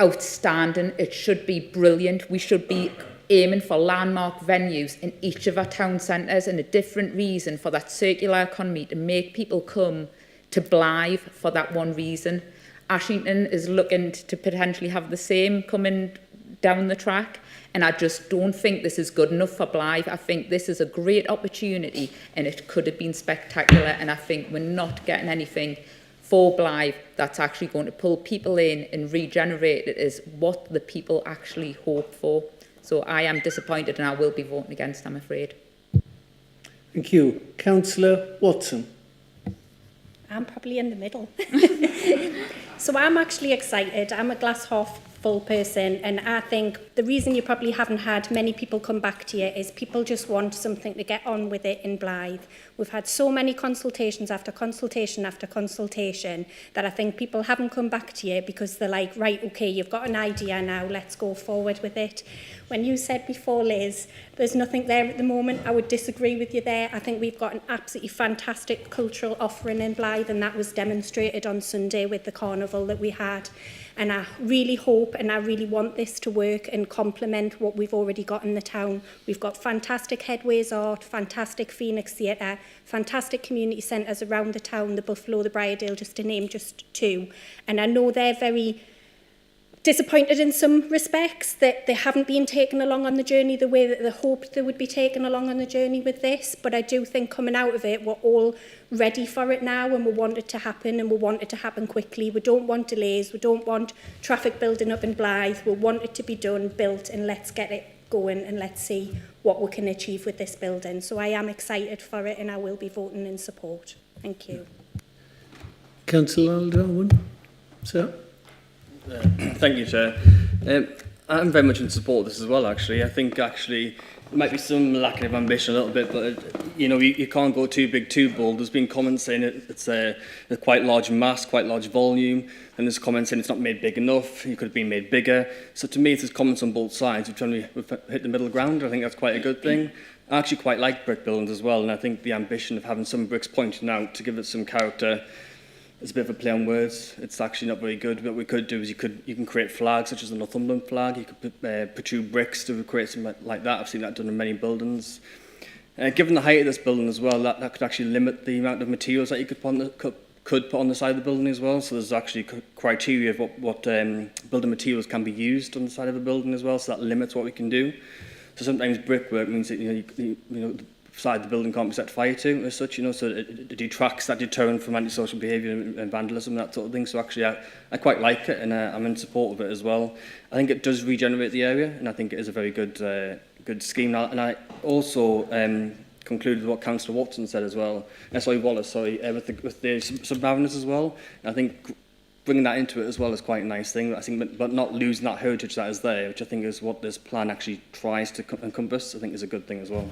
outstanding. It should be brilliant. We should be aiming for landmark venues in each of our town centres, and a different reason for that circular economy to make people come to Blyth for that one reason. Ashington is looking to potentially have the same coming down the track, and I just don't think this is good enough for Blyth. I think this is a great opportunity and it could have been spectacular, and I think we're not getting anything for Blyth that's actually going to pull people in and regenerate it as what the people actually hope for. So I am disappointed and I will be voting against, I'm afraid. Thank you. Councillor Watson? I'm probably in the middle. So I'm actually excited. I'm a glass half full person, and I think the reason you probably haven't had many people come back to you is people just want something to get on with it in Blyth. We've had so many consultations after consultation after consultation that I think people haven't come back to you because they're like, right, okay, you've got an idea now, let's go forward with it. When you said before, Liz, there's nothing there at the moment, I would disagree with you there. I think we've got an absolutely fantastic cultural offering in Blyth, and that was demonstrated on Sunday with the carnival that we had. And I really hope and I really want this to work and complement what we've already got in the town. We've got fantastic Headways Art, fantastic Phoenix Theatre, fantastic community centres around the town, the Buffalo, the Briardale, just to name just two. And I know they're very disappointed in some respects that they haven't been taken along on the journey the way that they hoped they would be taken along on the journey with this. But I do think coming out of it, we're all ready for it now, and we want it to happen, and we want it to happen quickly. We don't want delays. We don't want traffic building up in Blyth. We want it to be done, built, and let's get it going, and let's see what we can achieve with this building. So I am excited for it, and I will be voting in support. Thank you. Councillor Darwin, sir. Thank you, Chair. I'm very much in support of this as well, actually. I think, actually, there might be some lack of ambition a little bit, but, you know, you can't go too big, too bold. There's been comments saying it's a quite large mass, quite large volume, and there's comments saying it's not made big enough, it could have been made bigger. So to me, there's comments on both sides. We're trying to hit the middle ground. I think that's quite a good thing. I actually quite like brick buildings as well, and I think the ambition of having some bricks pointing out to give it some character is a bit of a play on words. It's actually not very good. What we could do is you can create flags, such as the Northumberland flag. You could protrude bricks to create something like that. I've seen that done in many buildings. Given the height of this building as well, that could actually limit the amount of materials that you could put on the side of the building as well. So there's actually criteria of what building materials can be used on the side of a building as well. So that limits what we can do. So sometimes brickwork means that you know the side of the building can't be set fire to as such, you know, so it detracts that deterrent from antisocial behaviour and vandalism, that sort of thing. So actually I quite like it, and I'm in support of it as well. I think it does regenerate the area, and I think it is a very good scheme. And I also concluded with what Councillor Watson said as well. Wallace, with the Submariners as well. And I think bringing that into it as well is quite a nice thing. I think, but not losing that heritage that is there, which I think is what this plan actually tries to encompass, I think is a good thing as well.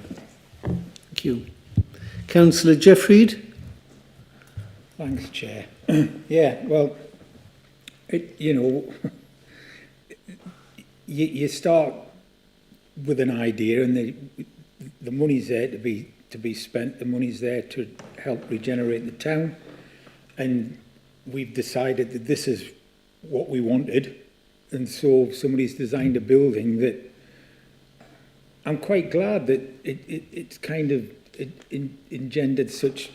Thank you. Councillor Jeffreid. Thanks, Chair. Yeah, well, you know, you start with an idea, and the money's there to be spent. The money's there to help regenerate the town, and we've decided that this is what we wanted, and so somebody's designed a building that I'm quite glad that it's kind of engendered such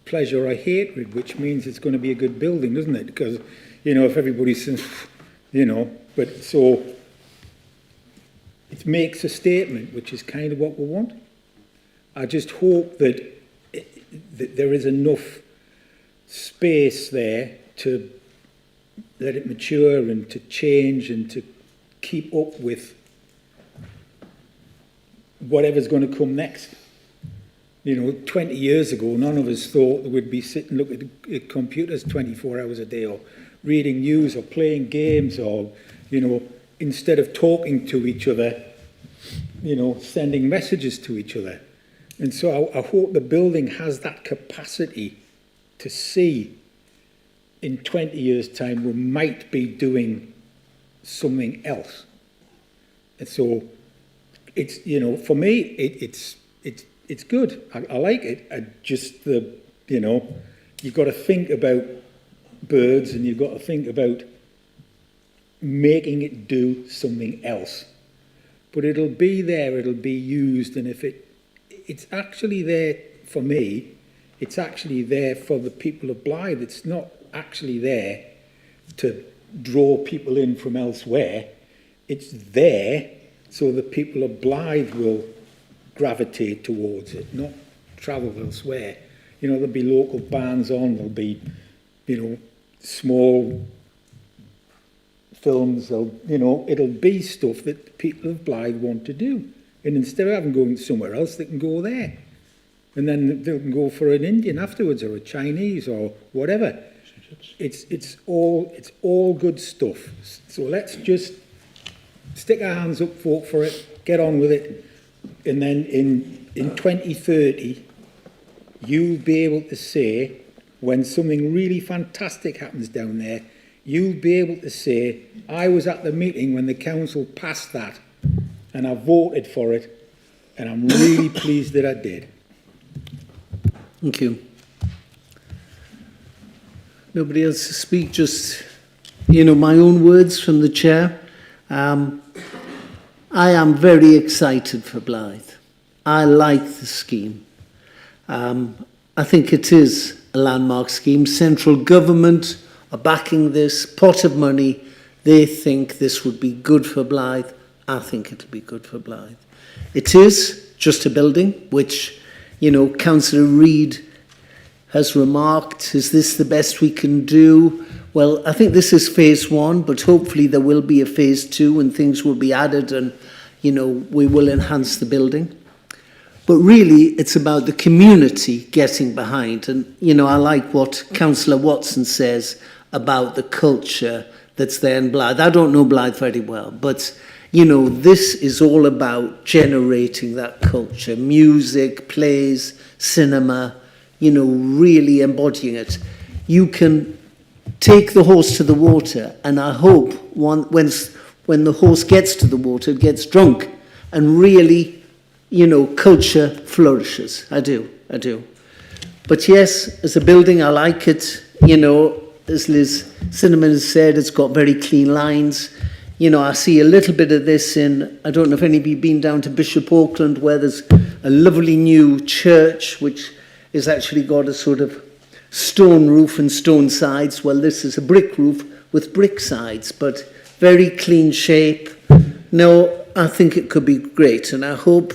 pleasure or hatred, which means it's going to be a good building, doesn't it? Because, you know, if everybody says, you know, but so it makes a statement, which is kind of what we want. I just hope that there is enough space there to let it mature and to change and to keep up with whatever's going to come next. You know, 20 years ago, none of us thought that we'd be sitting looking at computers 24 hours a day, or reading news, or playing games, or, you know, instead of talking to each other, you know, sending messages to each other. And so I hope the building has that capacity to see in 20 years' time we might be doing something else. And so it's, you know, for me, it's good. I like it. You know, you've got to think about birds, and you've got to think about making it do something else. But it'll be there, it'll be used, and if it's actually there for me, it's actually there for the people of Blyth. It's not actually there to draw people in from elsewhere. It's there so the people of Blyth will gravitate towards it, not travel elsewhere. You know, there'll be local bands on, there'll be, you know, small films, you know, it'll be stuff that the people of Blyth want to do. And instead of having going somewhere else, they can go there. And then they can go for an Indian afterwards, or a Chinese, or whatever. It's all good stuff. So let's just stick our hands up for it, get on with it, and then in 2030, you'll be able to say, when something really fantastic happens down there, you'll be able to say, I was at the meeting when the council passed that, and I voted for it, and I'm really pleased that I did. Thank you. Nobody else to speak, just, you know, my own words from the chair. I am very excited for Blyth. I like the scheme. I think it is a landmark scheme. Central government are backing this pot of money. They think this would be good for Blyth. I think it'll be good for Blyth. It is just a building, which, you know, Councillor Reid has remarked, is this the best we can do? Well, I think this is phase one, but hopefully there will be a phase two and things will be added and, you know, we will enhance the building. But really, it's about the community getting behind. And, you know, I like what Councillor Watson says about the culture that's there in Blyth. I don't know Blyth very well, but, you know, this is all about generating that culture. Music, plays, cinema, you know, really embodying it. You can take the horse to the water, and I hope when the horse gets to the water, it gets drunk, and really, you know, culture flourishes. I do. But yes, as a building, I like it. You know, as Liz Cinnamon has said, it's got very clean lines. You know, I see a little bit of this in, I don't know if anybody been down to Bishop Auckland, where there's a lovely new church, which has actually got a sort of stone roof and stone sides. Well, this is a brick roof with brick sides, but very clean shape. No, I think it could be great, and I hope,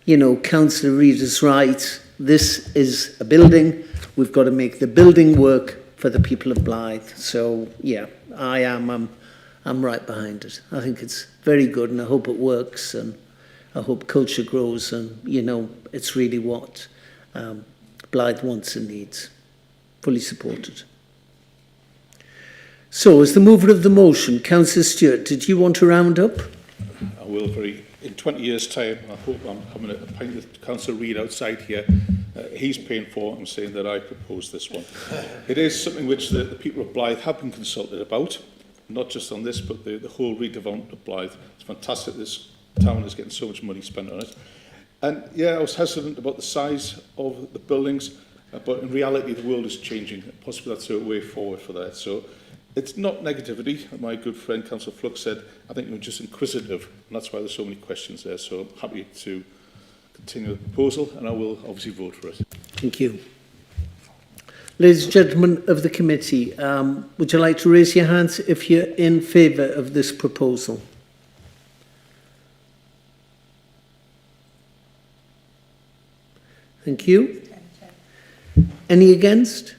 you know, Councillor Reid is right. This is a building. We've got to make the building work for the people of Blyth. So, yeah, I'm right behind it. I think it's very good, and I hope it works, and I hope culture grows, and, you know, it's really what Blyth wants and needs. Fully supported. So, as the mover of the motion, Councillor Stewart, did you want to round up? I will. In 20 years' time, I hope I'm having a pint with Councillor Reid outside here. He's paying for it and saying that I proposed this one. It is something which the people of Blyth have been consulted about, not just on this, but the whole redevelopment of Blyth. It's fantastic this town is getting so much money spent on it. And yeah, I was hesitant about the size of the buildings, but in reality, the world is changing. Possibly that's a way forward for that. So it's not negativity. My good friend, Councillor Flux, said, I think you're just inquisitive, and that's why there's so many questions there. So I'm happy to continue the proposal, and I will obviously vote for it. Thank you. Ladies and gentlemen of the committee, would you like to raise your hands if you're in favour of this proposal? Thank you. Any against?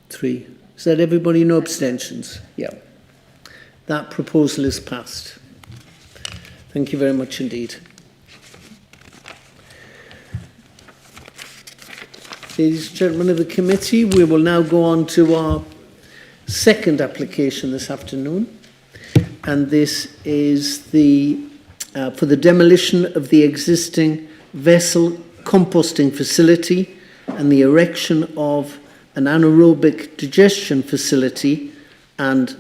Three. Is that everybody? No abstentions? Yeah. That proposal is passed. Thank you very much indeed. Ladies and gentlemen of the committee, we will now go on to our second application this afternoon. And this is for the demolition of the existing vessel composting facility and the erection of an anaerobic digestion facility and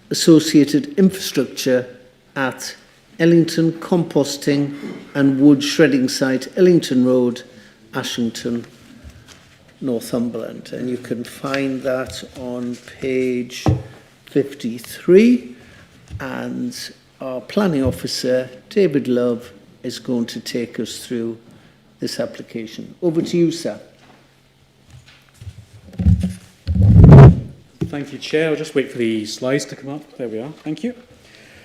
associated infrastructure at Ellington Composting and Wood Shredding Site, Ellington Road, Ashington, Northumberland. And you can find that on page 53. And our planning officer, David Love, is going to take us through this application. Over to you, sir. Thank you, Chair. I'll just wait for the slides to come up. There we are. Thank you.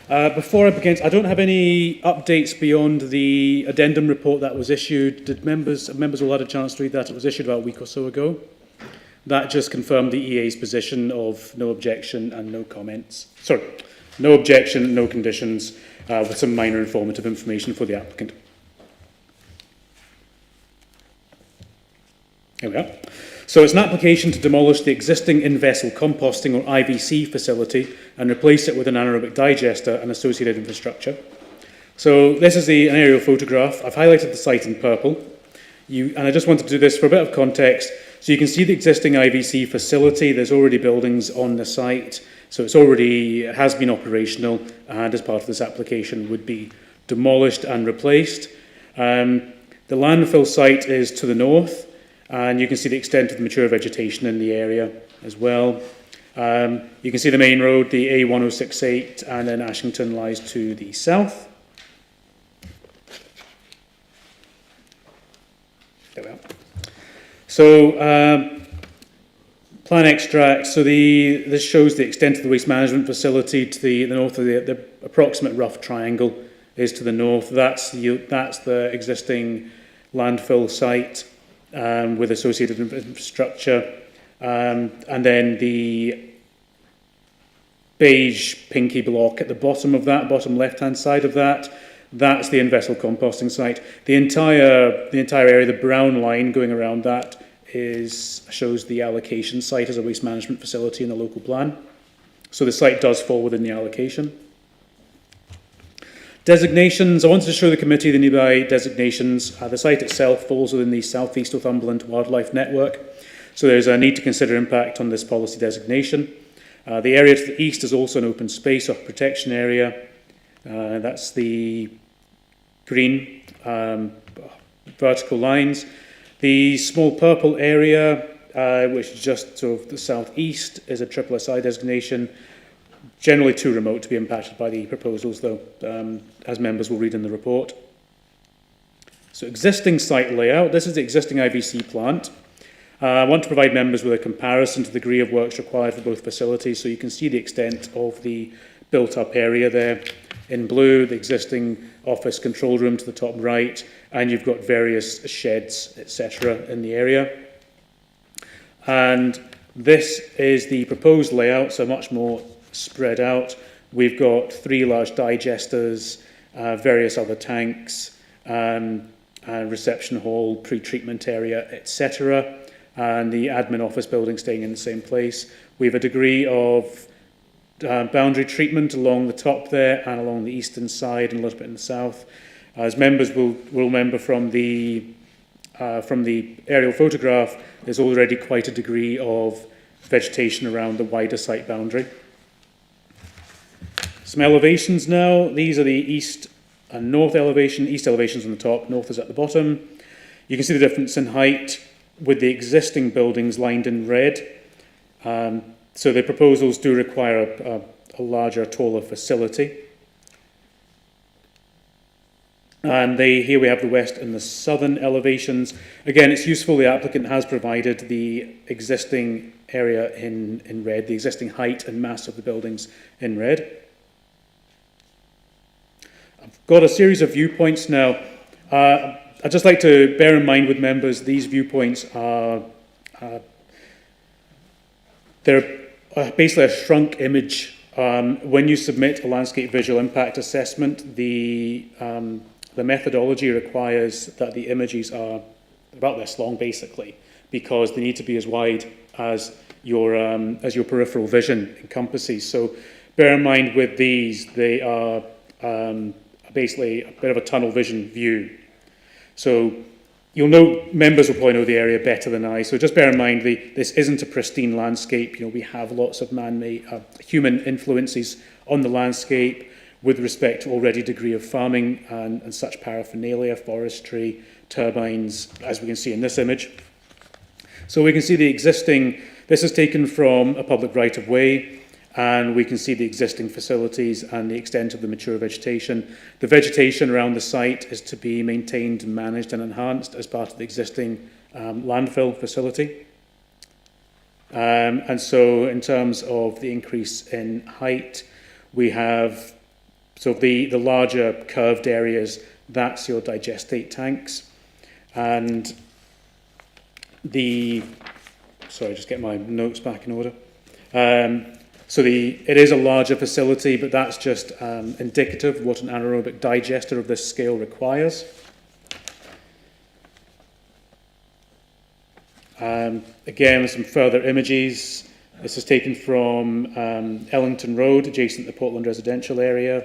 Before I begin, I don't have any updates beyond the addendum report that was issued. Did members all had a chance to read that? It was issued about a week or so ago. That just confirmed the EA's position of no objection and no comments. Sorry, no objection, no conditions, with some minor informative information for the applicant. Here we are. So it's an application to demolish the existing in-vessel composting or IVC facility and replace it with an anaerobic digester and associated infrastructure. So this is an aerial photograph. I've highlighted the site in purple. And I just wanted to do this for a bit of context. So you can see the existing IVC facility. There's already buildings on the site. So it has been operational, and as part of this application would be demolished and replaced. The landfill site is to the north. And you can see the extent of the mature vegetation in the area as well. You can see the main road, the A1068, and then Ashington lies to the south. There we are. So, plan extract. So this shows the extent of the waste management facility to the north of the approximate rough triangle is to the north. That's the existing landfill site. With associated infrastructure, and then the beige pinky block at the bottom of that, bottom left-hand side of that, That's the in-vessel composting site. The entire area, the brown line going around that, shows the allocation site as a waste management facility in the local plan. So the site does fall within the allocation. Designations, I wanted to show the committee the nearby designations. The site itself falls within the South East Northumberland Wildlife Network, so there's a need to consider impact on this policy designation. The area to the east is also an open space or protection area. That's the green vertical lines. The small purple area, which is just sort of the southeast, is a triple SI designation. Generally too remote to be impacted by the proposals, though, as members will read in the report. So existing site layout. This is the existing IVC plant. I want to provide members with a comparison to the degree of works required for both facilities, so you can see the extent of the built-up area there. In blue, the existing office control room to the top right, and you've got various sheds, etc. in the area. And this is the proposed layout, so much more spread out. We've got 3 large digesters, various other tanks, reception hall, pre-treatment area, etc. And the admin office building staying in the same place. We have a degree of boundary treatment along the top there and along the eastern side and a little bit in the south. As members will remember from the aerial photograph, there's already quite a degree of vegetation around the wider site boundary. Some elevations now. These are the east and north elevation. East elevation's on the top, north is at the bottom. You can see the difference in height with the existing buildings lined in red. So the proposals do require a larger, taller facility. And here we have the west and the southern elevations. Again, it's useful, the applicant has provided the existing area in red, the existing height and mass of the buildings in red. I've got a series of viewpoints now. I'd just like to bear in mind with members, these viewpoints are they're basically a shrunk image. When you submit a landscape visual impact assessment, the methodology requires that the images are about this long, basically, because they need to be as wide as your peripheral vision encompasses. So bear in mind with these, they are basically a bit of a tunnel vision view. So you'll know, members will probably know the area better than I, so just bear in mind this isn't a pristine landscape. You know, we have lots of man-made, human influences on the landscape with respect to already degree of farming and such paraphernalia, forestry, turbines, as we can see in this image. So we can see the existing, this is taken from a public right-of-way, and we can see the existing facilities and the extent of the mature vegetation. The vegetation around the site is to be maintained, managed and enhanced as part of the existing landfill facility. And so in terms of the increase in height, we have the larger curved areas, that's your digestate tanks. And sorry, just get my notes back in order. So it is a larger facility, but that's just indicative of what an anaerobic digester of this scale requires. Again, some further images. This is taken from Ellington Road, adjacent to the Portland residential area.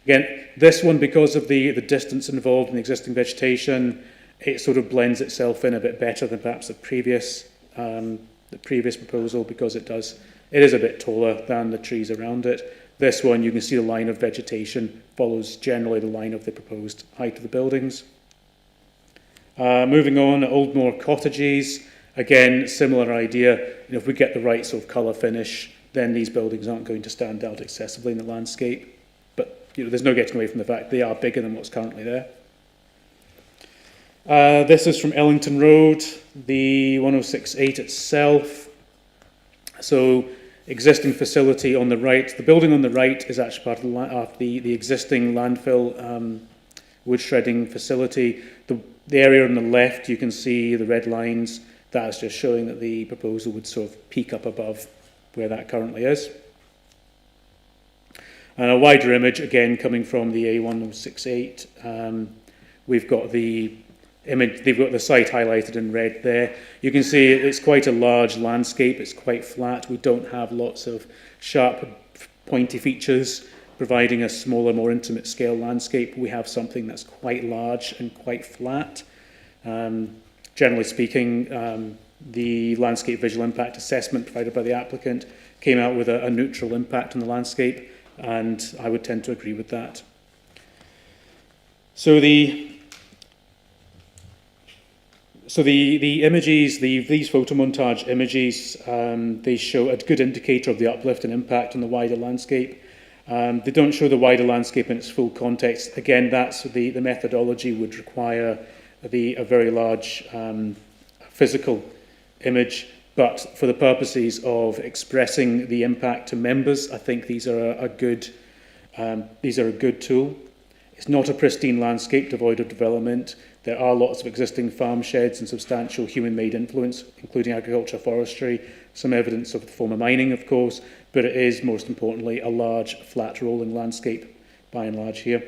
Again, this one, because of the distance involved in the existing vegetation, it sort of blends itself in a bit better than perhaps the previous proposal, because it is a bit taller than the trees around it. This one, you can see the line of vegetation follows generally the line of the proposed height of the buildings. Moving on, Oldmore Cottages, again, similar idea. You know, if we get the right sort of colour finish, then these buildings aren't going to stand out excessively in the landscape. But there's no getting away from the fact they are bigger than what's currently there. This is from Ellington Road, the 1068 itself. So existing facility on the right. The building on the right is actually part of the existing landfill wood shredding facility. The area on the left, you can see the red lines. That's just showing that the proposal would sort of peak up above where that currently is. And a wider image, again, coming from the A1068, we've got the image, they've got the site highlighted in red there. You can see it's quite a large landscape, it's quite flat. We don't have lots of sharp, pointy features providing a smaller, more intimate scale landscape. We have something that's quite large and quite flat. Generally speaking, the landscape visual impact assessment provided by the applicant came out with a neutral impact on the landscape, and I would tend to agree with that. So the images, these photomontage images, they show a good indicator of the uplift and impact on the wider landscape. They don't show the wider landscape in its full context. Again, that's the methodology would require a very large physical image, but for the purposes of expressing the impact to members, I think these are a good tool. It's not a pristine landscape devoid of development. There are lots of existing farm sheds and substantial human-made influence, including agriculture, forestry, some evidence of the former mining, of course, but it is, most importantly, a large, flat, rolling landscape, by and large here.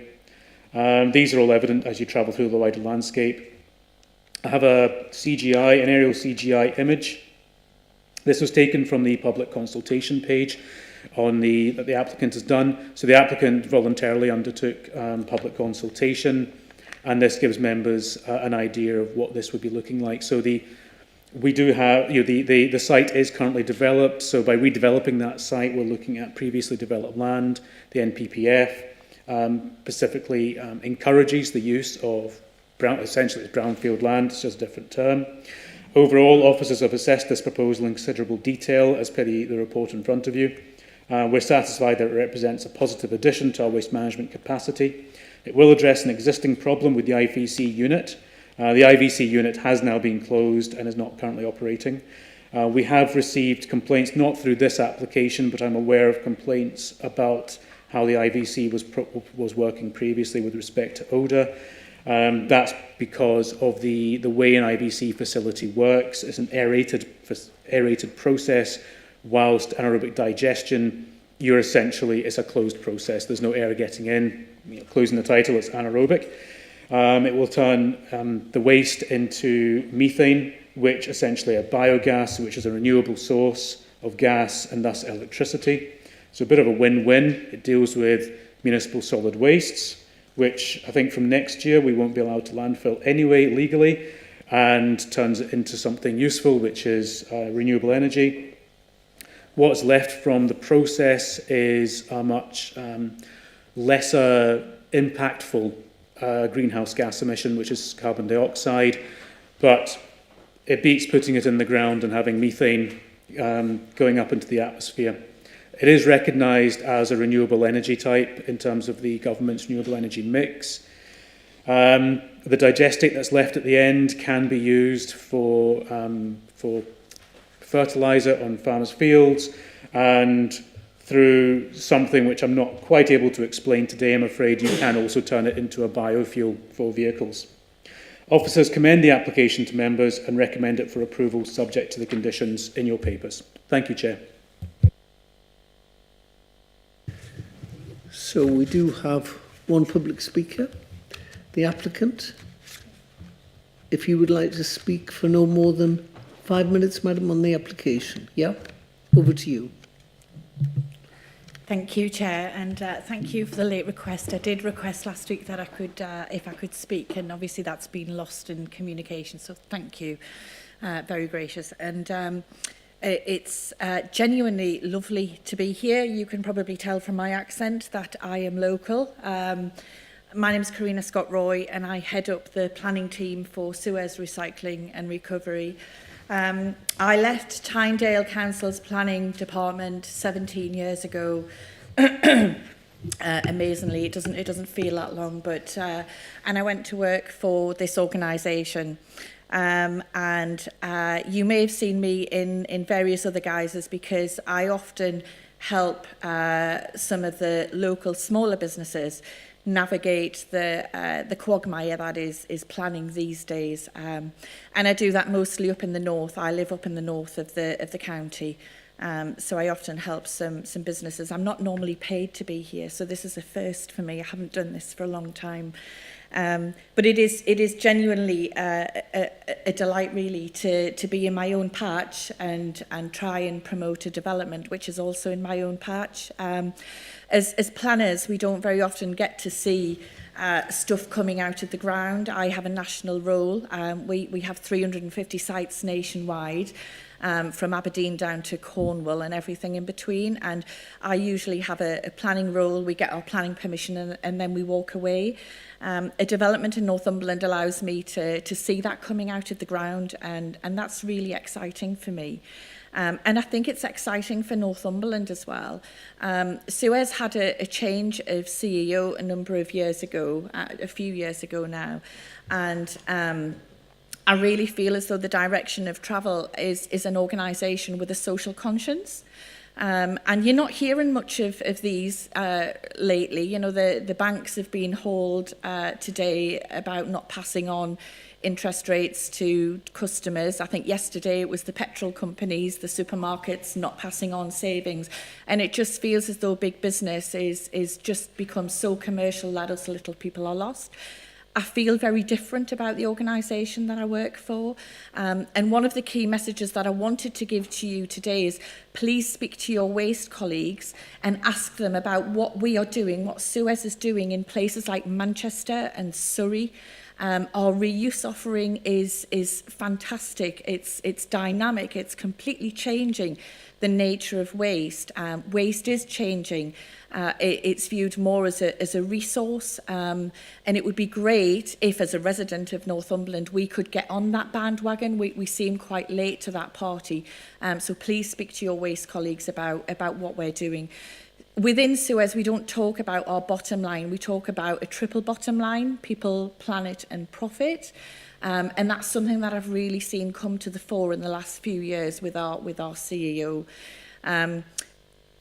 These are all evident as you travel through the wider landscape. I have an aerial CGI image. This was taken from the public consultation page that the applicant has done. So the applicant voluntarily undertook public consultation, and this gives members an idea of what this would be looking like. So we do have, the site is currently developed. So by redeveloping that site, we're looking at previously developed land. The NPPF specifically encourages the use of essentially it's brownfield land. It's just a different term. Overall, officers have assessed this proposal in considerable detail, as per the report in front of you. We're satisfied that it represents a positive addition to our waste management capacity. It will address an existing problem with the IVC unit. The IVC unit has now been closed and is not currently operating. We have received complaints, not through this application, but I'm aware of complaints about how the IVC was working previously with respect to odour. That's because of the way an IVC facility works. It's an aerated process, whilst anaerobic digestion, it's a closed process. There's no air getting in. Closing the title, it's anaerobic. It will turn the waste into methane, which essentially a biogas, which is a renewable source of gas and thus electricity. So a bit of a win-win. It deals with municipal solid wastes, which I think from next year we won't be allowed to landfill anyway legally, and turns it into something useful, which is renewable energy. What's left from the process is a much lesser impactful greenhouse gas emission, which is carbon dioxide, but it beats putting it in the ground and having methane going up into the atmosphere. It is recognised as a renewable energy type in terms of the government's renewable energy mix. The digestate that's left at the end can be used for fertiliser on farmers' fields, and through something which I'm not quite able to explain today, I'm afraid, you can also turn it into a biofuel for vehicles. Officers commend the application to members and recommend it for approval subject to the conditions in your papers. Thank you, Chair. So we do have one public speaker, the applicant. If you would like to speak for no more than 5 minutes, madam, on the application. Yeah? Over to you. Thank you, Chair, and thank you for the late request. I did request last week that I could, if I could speak, and obviously that's been lost in communication, so thank you. Very gracious. And it's genuinely lovely to be here. You can probably tell from my accent that I am local. My name is Karina Scott-Roy, and I head up the planning team for Suez Recycling and Recovery. I left Tynedale Council's planning department 17 years ago. Amazingly, it doesn't feel that long, but and I went to work for this organisation. And you may have seen me in various other guises, because I often help some of the local smaller businesses navigate the quagmire that is planning these days, and I do that mostly up in the north. I live up in the north of the county, So I often help some businesses. I'm not normally paid to be here, so this is a first for me. I haven't done this for a long time. But it is genuinely a delight really to be in my own patch and try and promote a development which is also in my own patch. As planners, we don't very often get to see stuff coming out of the ground. I have a national role. We have 350 sites nationwide, from Aberdeen down to Cornwall and everything in between. And I usually have a planning role. We get our planning permission and then we walk away. A development in Northumberland allows me to see that coming out of the ground, and that's really exciting for me. And I think it's exciting for Northumberland as well. Suez had a change of CEO a number of years ago, a few years ago now, and I really feel as though the direction of travel is an organisation with a social conscience. And you're not hearing much of these lately. You know, the banks have been hauled today about not passing on interest rates to customers. I think yesterday it was the petrol companies, the supermarkets not passing on savings. And it just feels as though big business is just become so commercial that us little people are lost. I feel very different about the organisation that I work for. And one of the key messages that I wanted to give to you today is please speak to your waste colleagues and ask them about what we are doing, what Suez is doing in places like Manchester and Surrey. Our reuse offering is fantastic. It's dynamic. It's completely changing the nature of waste. Waste is changing. It's viewed more as a resource, and it would be great if, as a resident of Northumberland, we could get on that bandwagon. We seem quite late to that party, so please speak to your waste colleagues about what we're doing. Within Suez, we don't talk about our bottom line. We talk about a triple bottom line: people, planet, and profit. And that's something that I've really seen come to the fore in the last few years with our CEO.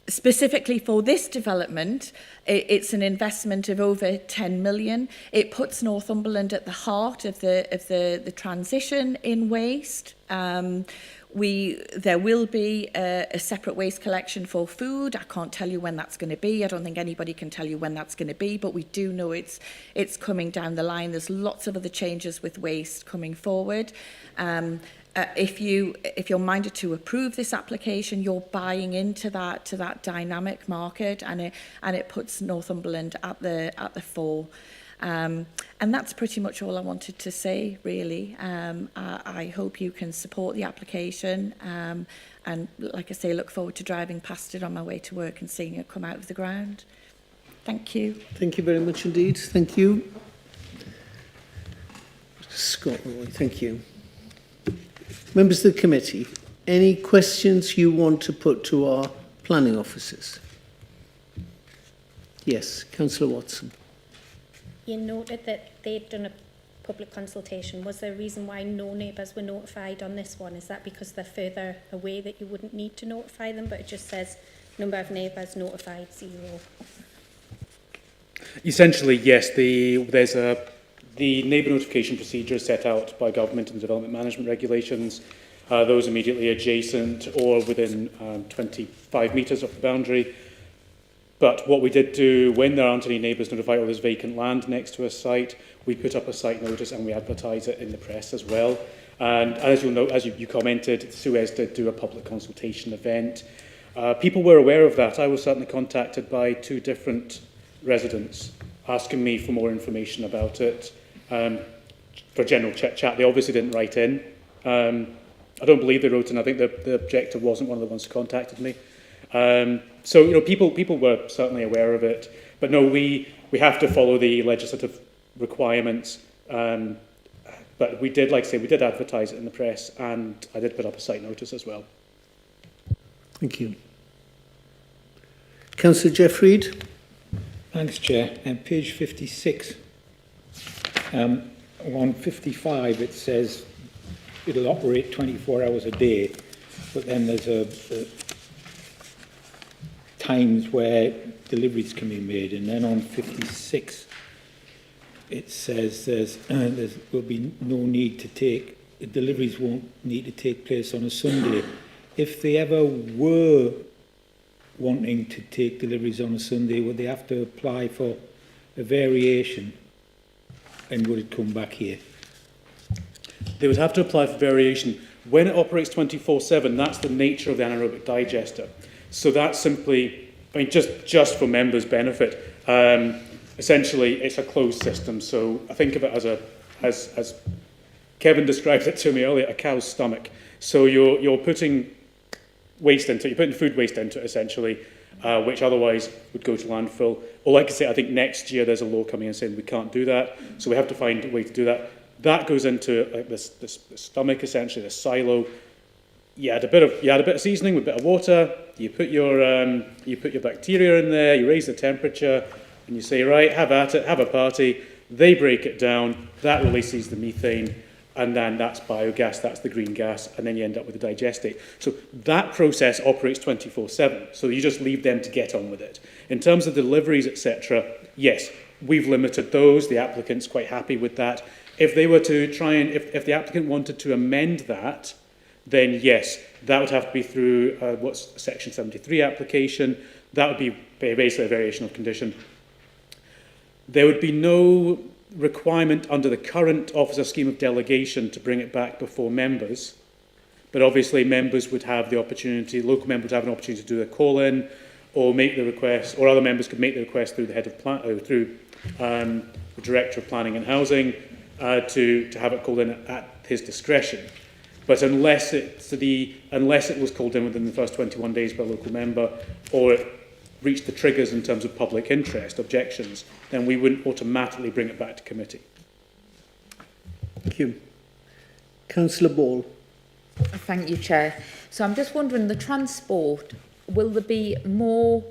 Specifically for this development, it's an investment of over 10 million. It puts Northumberland at the heart of the transition in waste. There will be a separate waste collection for food. I can't tell you when that's going to be. I don't think anybody can tell you when that's going to be, but we do know it's coming down the line. There's lots of other changes with waste coming forward. If you're minded to approve this application, you're buying into that dynamic market, and it puts Northumberland at the fore. And that's pretty much all I wanted to say, really. I hope you can support the application, and like I say, look forward to driving past it on my way to work and seeing it come out of the ground. Thank you. Thank you very much indeed. Thank you. Scott, thank you. Members of the committee, any questions you want to put to our planning officers? Yes, Councillor Watson. You noted that they'd done a public consultation. Was there a reason why no neighbours were notified on this one? Is that because they're further away that you wouldn't need to notify them, but it just says number of neighbours notified 0? Essentially, yes. There's the neighbour notification procedure set out by government and development management regulations. Those immediately adjacent or within 25 metres of the boundary. But what we did do, when there aren't any neighbours notified or there's vacant land next to a site, we put up a site notice and we advertise it in the press as well. And as you'll know, as you commented, Suez did do a public consultation event. People were aware of that. I was certainly contacted by 2 different residents asking me for more information about it. For general chat, they obviously didn't write in. I don't believe they wrote in. I think the objector wasn't one of the ones who contacted me. So, you know, people were certainly aware of it. But no, we have to follow the legislative requirements. But we did, like I say, we did advertise it in the press, and I did put up a site notice as well. Thank you. Councillor Jeff Reid. Thanks, Chair. And page 56. On 55, it says it'll operate 24 hours a day, but then there's times where deliveries can be made, and then on 56 it says there will be no need to take deliveries won't need to take place on a Sunday, if they ever were wanting to take deliveries on a Sunday, would they have to apply for a variation, and would it come back here? They would have to apply for variation. When it operates 24/7, that's the nature of the anaerobic digester. So that's simply, I mean, just for members' benefit, essentially it's a closed system. So I think of it as Kevin described it to me earlier, a cow's stomach. So you're putting waste into it, you're putting food waste into it essentially, which otherwise would go to landfill. Or like I say, I think next year there's a law coming in saying we can't do that. So we have to find a way to do that. That goes into like this stomach, essentially, the silo. You add a bit of seasoning with a bit of water. You put your bacteria in there. You raise the temperature, and you say, right, have at it, have a party. They break it down. That releases the methane, and then that's biogas. That's the green gas, and then you end up with the digestate. So that process operates 24/7. So you just leave them to get on with it. In terms of deliveries, etc., yes, we've limited those. The applicant's quite happy with that. If they were to try and, if the applicant wanted to amend that, then yes, that would have to be through what's a Section 73 application. That would be basically a variation of condition. There would be no requirement under the current officer scheme of delegation to bring it back before members, but obviously members would have the opportunity, local members would have an opportunity to do a call-in or make the request, or other members could make the request through the head of plan, through the Director of Planning and Housing, to have it called in at his discretion. But unless it was called in within the first 21 days by a local member, or it reached the triggers in terms of public interest, objections, then we wouldn't automatically bring it back to committee. Thank you. Councillor Ball. Thank you, Chair. So I'm just wondering, the transport, will there be more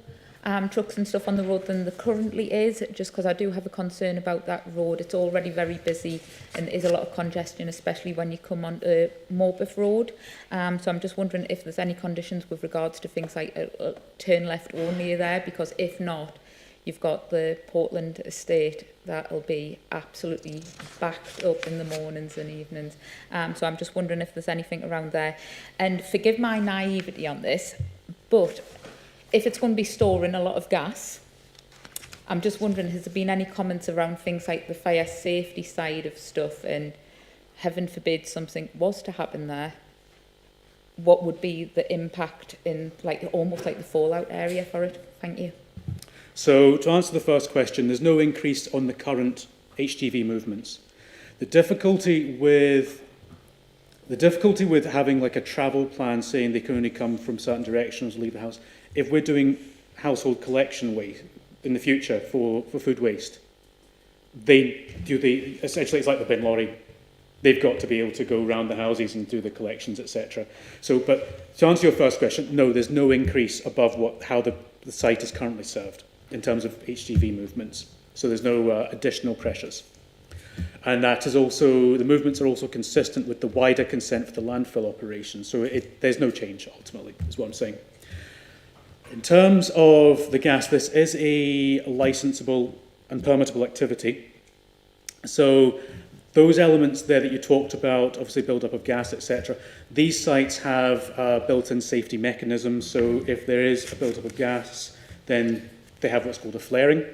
trucks and stuff on the road than there currently is? Just because I do have a concern about that road. It's already very busy and there is a lot of congestion, especially when you come on Morpeth Road. So I'm just wondering if there's any conditions with regards to things like a turn left only there, because if not, you've got the Portland estate that'll be absolutely backed up in the mornings and evenings. So I'm just wondering if there's anything around there. And forgive my naivety on this, but if it's going to be storing a lot of gas, I'm just wondering, has there been any comments around things like the fire safety side of stuff, and heaven forbid something was to happen there, what would be the impact in like almost like the fallout area for it? Thank you. So to answer the first question, there's no increase on the current HGV movements. The difficulty with having like a travel plan saying they can only come from certain directions, leave the house, if we're doing household collection waste in the future for food waste, essentially it's like the bin lorry. They've got to be able to go around the houses and do the collections, etc. So, but to answer your first question, no, there's no increase above how the site is currently served in terms of HGV movements. So there's no additional pressures. And that is also, the movements are also consistent with the wider consent for the landfill operation. So there's no change ultimately, is what I'm saying. In terms of the gas, this is a licensable and permittable activity. So those elements there that you talked about, obviously build-up of gas, etc., these sites have built-in safety mechanisms. So if there is a build-up of gas, then they have what's called a flaring.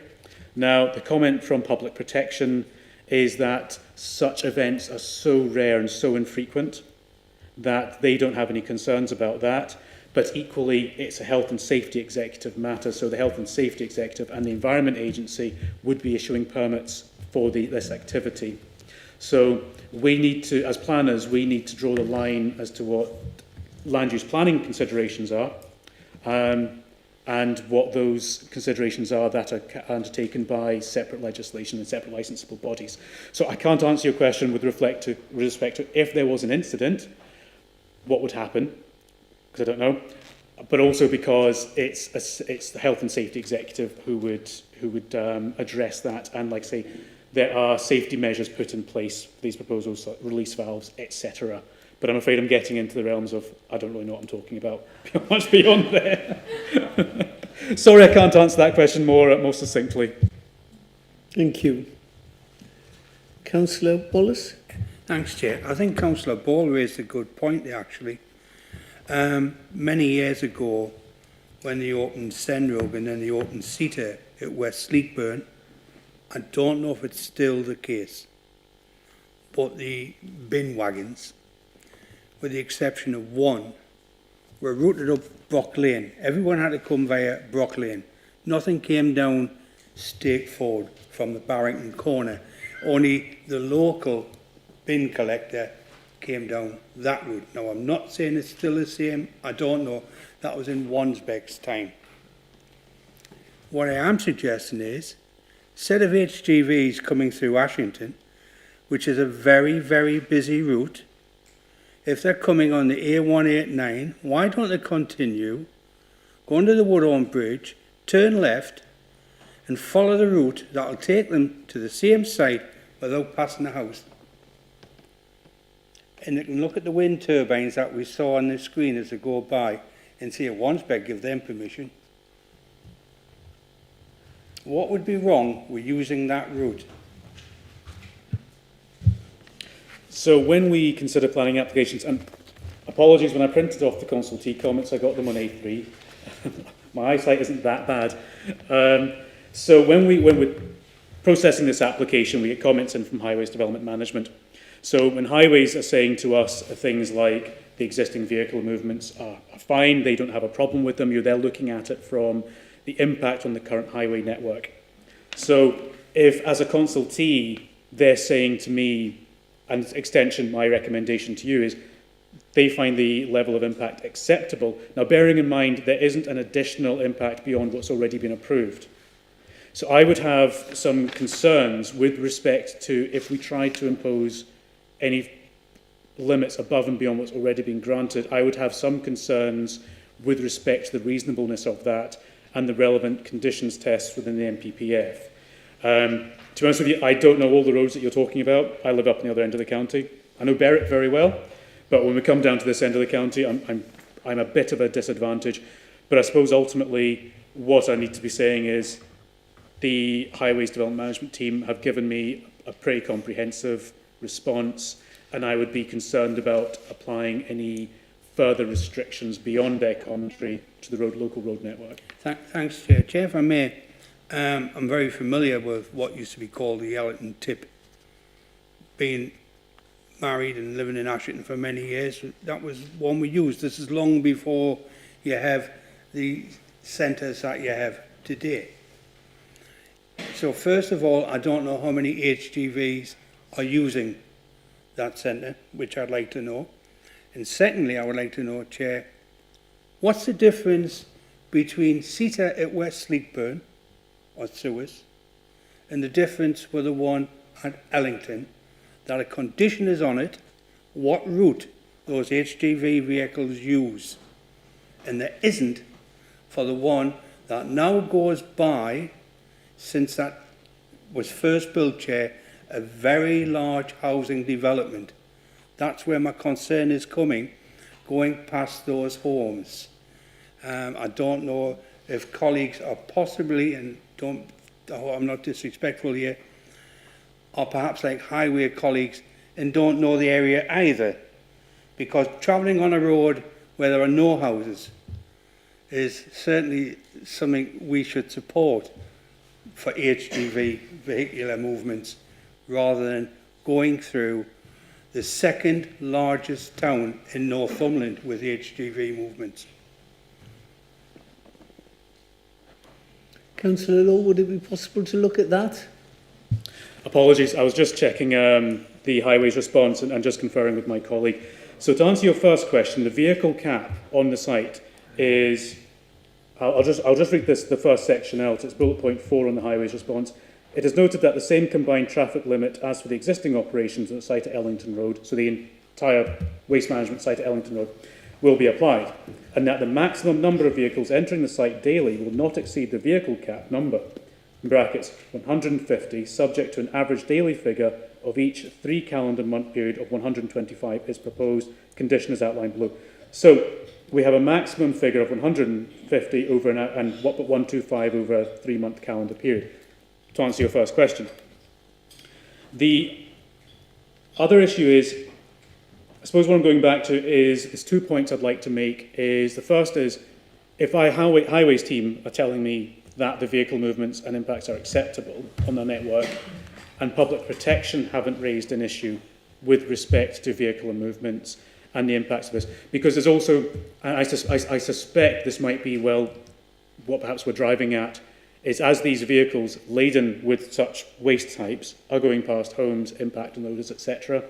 Now, the comment from Public Protection is that such events are so rare and so infrequent that they don't have any concerns about that. But equally, it's a health and safety executive matter, so the health and safety executive and the Environment Agency would be issuing permits for this activity. So we need to, as planners, we need to draw the line as to what land use planning considerations are, and what those considerations are that are undertaken by separate legislation and separate licensable bodies. So I can't answer your question with respect to if there was an incident, what would happen, because I don't know, but also because it's the health and safety executive who would address that. And like I say, there are safety measures put in place for these proposals, like release valves, etc. But I'm afraid I'm getting into the realms of I don't really know what I'm talking about. Much beyond there. Sorry, I can't answer that question more succinctly. Thank you. Councillor Bullis. Thanks, Chair. I think Councillor Ball raised a good point there, actually. Many years ago, when they opened Senrug and then they opened Ceta at West Sleekburn, I don't know if it's still the case, but the bin wagons, with the exception of one, were routed up Brock Lane. Everyone had to come via Brock Lane. Nothing came down Stakeford from the Barrington corner. Only the local bin collector came down that route. Now, I'm not saying it's still the same. I don't know. That was in Wansbeck's time. What I am suggesting is, set of HGVs coming through Ashington, which is a very, very busy route. If they're coming on the A189, why don't they continue, go under the Woodhorn Bridge, turn left, and follow the route that'll take them to the same site without passing the house? And they can look at the wind turbines that we saw on the screen as they go by and see if Wansbeck give them permission. What would be wrong with using that route? So when we consider planning applications, and apologies, when I printed off the consultee comments, I got them on A3. My eyesight isn't that bad. So when we're processing this application, we get comments in from Highways Development Management. So when Highways are saying to us things like the existing vehicle movements are fine, they don't have a problem with them, they're looking at it from the impact on the current highway network. So if, as a consultee, they're saying to me, and extension, my recommendation to you is they find the level of impact acceptable. Now, bearing in mind, there isn't an additional impact beyond what's already been approved. So I would have some concerns with respect to if we tried to impose any limits above and beyond what's already been granted. I would have some concerns with respect to the reasonableness of that and the relevant conditions tests within the MPPF. To be honest with you, I don't know all the roads that you're talking about. I live up on the other end of the county. I know Berwick very well, but when we come down to this end of the county, I'm a bit of a disadvantage. But I suppose ultimately what I need to be saying is the Highways Development Management team have given me a pretty comprehensive response, and I would be concerned about applying any further restrictions beyond their commentary to the local road network. Thanks, Chair. Chair, if I may, I'm very familiar with what used to be called the Ellington tip. Being married and living in Ashington for many years, that was one we used. This is long before you have the centres that you have today. So first of all, I don't know how many HGVs are using that centre, which I'd like to know. And secondly, I would like to know, Chair, what's the difference between Ceta at West Sleekburn or Suez and the difference with the one at Ellington, that a condition is on it, what route those HGV vehicles use, and there isn't for the one that now goes by, since that was first built, Chair, a very large housing development. That's where my concern is coming, going past those homes. I don't know if colleagues are possibly, and I'm not disrespectful here, or perhaps like highway colleagues and don't know the area either, because travelling on a road where there are no houses is certainly something we should support for HGV vehicular movements, rather than going through the second largest town in Northumberland with HGV movements. Councillor Lowe, would it be possible to look at that? Apologies, I was just checking the Highways response and just conferring with my colleague. So to answer your first question, the vehicle cap on the site is, I'll just read the first section out. It's bullet point 4 on the Highways response. It is noted that the same combined traffic limit as for the existing operations at the site at Ellington Road, so the entire waste management site at Ellington Road, will be applied, and that the maximum number of vehicles entering the site daily will not exceed the vehicle cap number, in brackets, 150, subject to an average daily figure of each 3 calendar month period of 125 is proposed, condition is outlined below. So we have a maximum figure of 150 over and 125 over a 3-month calendar period. To answer your first question. The other issue is, I suppose what I'm going back to is 2 points I'd like to make. Is the first is, if highways team are telling me that the vehicle movements and impacts are acceptable on the network, and public protection haven't raised an issue with respect to vehicle movements and the impacts of this, because there's also, I suspect this might be, well, what perhaps we're driving at is, as these vehicles laden with such waste types are going past homes, impacting loaders, etc.,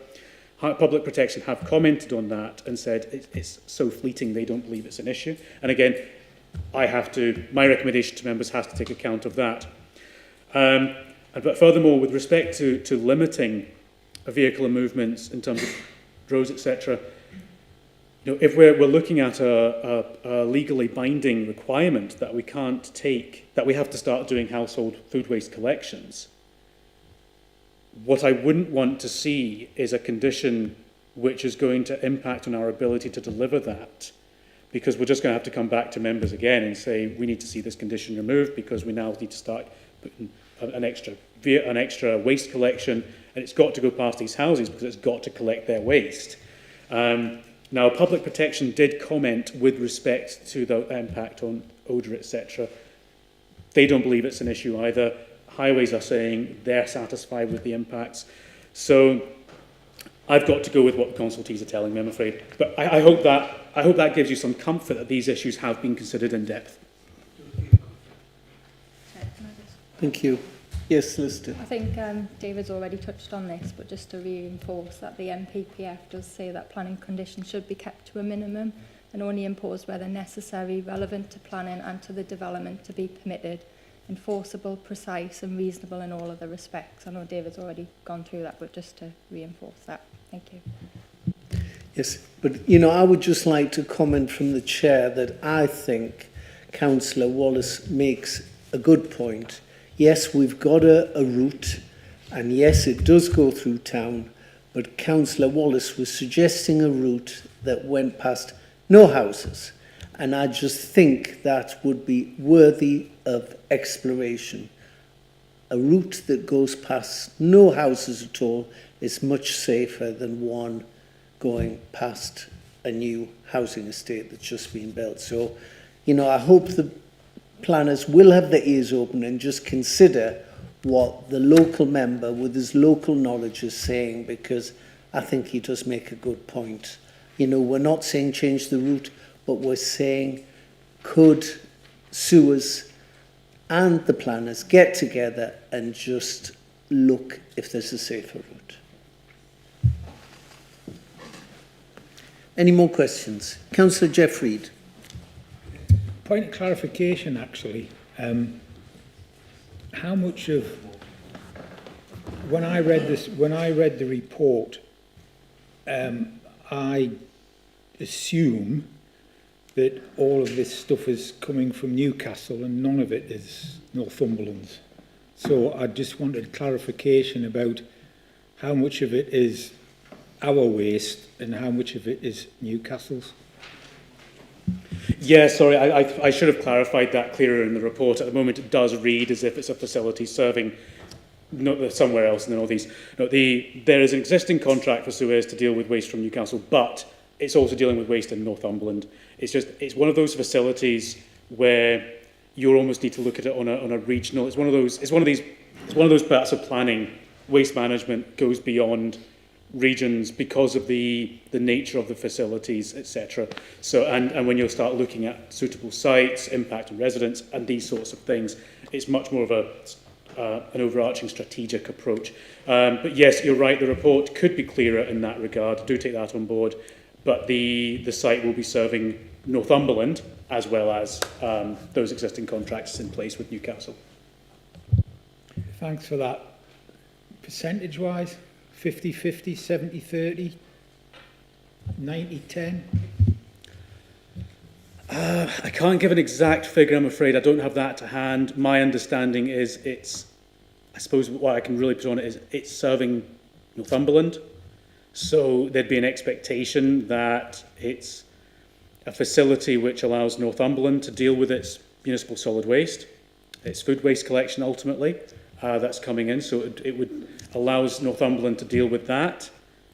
public protection have commented on that and said it's so fleeting they don't believe it's an issue. And again, my recommendation to members has to take account of that. But furthermore, with respect to limiting vehicle movements in terms of roads, etc., if we're looking at a legally binding requirement that we can't take, that we have to start doing household food waste collections, what I wouldn't want to see is a condition which is going to impact on our ability to deliver that, because we're just going to have to come back to members again and say we need to see this condition removed because we now need to start putting an extra waste collection, and it's got to go past these houses because it's got to collect their waste. Now, public protection did comment with respect to the impact on odour, etc. They don't believe it's an issue either. Highways are saying they're satisfied with the impacts. So I've got to go with what the consultees are telling me, I'm afraid. But I hope that gives you some comfort that these issues have been considered in depth. Thank you. Yes, Lister. I think David's already touched on this, but just to reinforce that the MPPF does say that planning conditions should be kept to a minimum and only imposed where they're necessary, relevant to planning and to the development to be permitted, enforceable, precise and reasonable in all other respects. I know David's already gone through that, but just to reinforce that. Thank you. Yes, but I would just like to comment from the chair that I think Councillor Wallace makes a good point. Yes, we've got a route, and yes, it does go through town, but Councillor Wallace was suggesting a route that went past no houses, and I just think that would be worthy of exploration. A route that goes past no houses at all is much safer than one going past a new housing estate that's just been built. So, I hope the planners will have their ears open and just consider what the local member with his local knowledge is saying, because I think he does make a good point. We're not saying change the route, but we're saying could sewers and the planners get together and just look if there's a safer route. Any more questions? Councillor Jeff Reid. Point of clarification, actually. How much of, when I read the report, I assume that all of this stuff is coming from Newcastle and none of it is Northumberland's. So I just wanted clarification about how much of it is our waste and how much of it is Newcastle's. Yeah, sorry, I should have clarified that clearer in the report. At the moment, it does read as if it's a facility serving somewhere else in the northeast. No, there is an existing contract for Suez to deal with waste from Newcastle, but it's also dealing with waste in Northumberland. It's one of those facilities where you almost need to look at it on a regional. It's one of those parts of planning. Waste management goes beyond regions because of the nature of the facilities, etc. So, and when you'll start looking at suitable sites, impact on residents, and these sorts of things, it's much more of an overarching strategic approach. But yes, you're right. The report could be clearer in that regard. Do take that on board. But the site will be serving Northumberland as well as those existing contracts in place with Newcastle. Thanks for that. Percentage-wise, 50-50, 70-30, 90-10? I can't give an exact figure, I'm afraid. I don't have that to hand. My understanding is I suppose what I can really put on it is it's serving Northumberland. So there'd be an expectation that it's a facility which allows Northumberland to deal with its municipal solid waste, its food waste collection ultimately, that's coming in. So it would allows Northumberland to deal with that.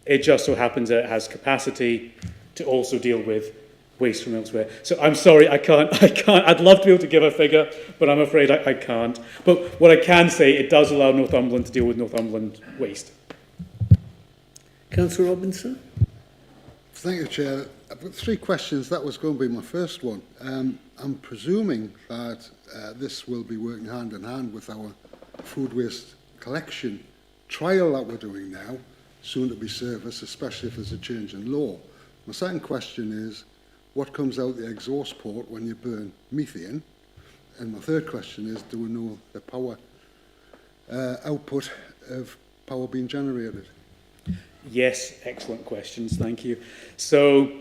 It just so happens that it has capacity to also deal with waste from elsewhere. So I'm sorry, I can't. I'd love to be able to give a figure, but I'm afraid I can't. But what I can say, it does allow Northumberland to deal with Northumberland waste. Councillor Robinson? Thank you, Chair. I've got 3 questions. That was going to be my first one. I'm presuming that this will be working hand in hand with our food waste collection trial that we're doing now, soon to be serviced, especially if there's a change in law. My second question is, what comes out the exhaust port when you burn methane? And my third question is, do we know the power output of power being generated? Yes, excellent questions, thank you. So,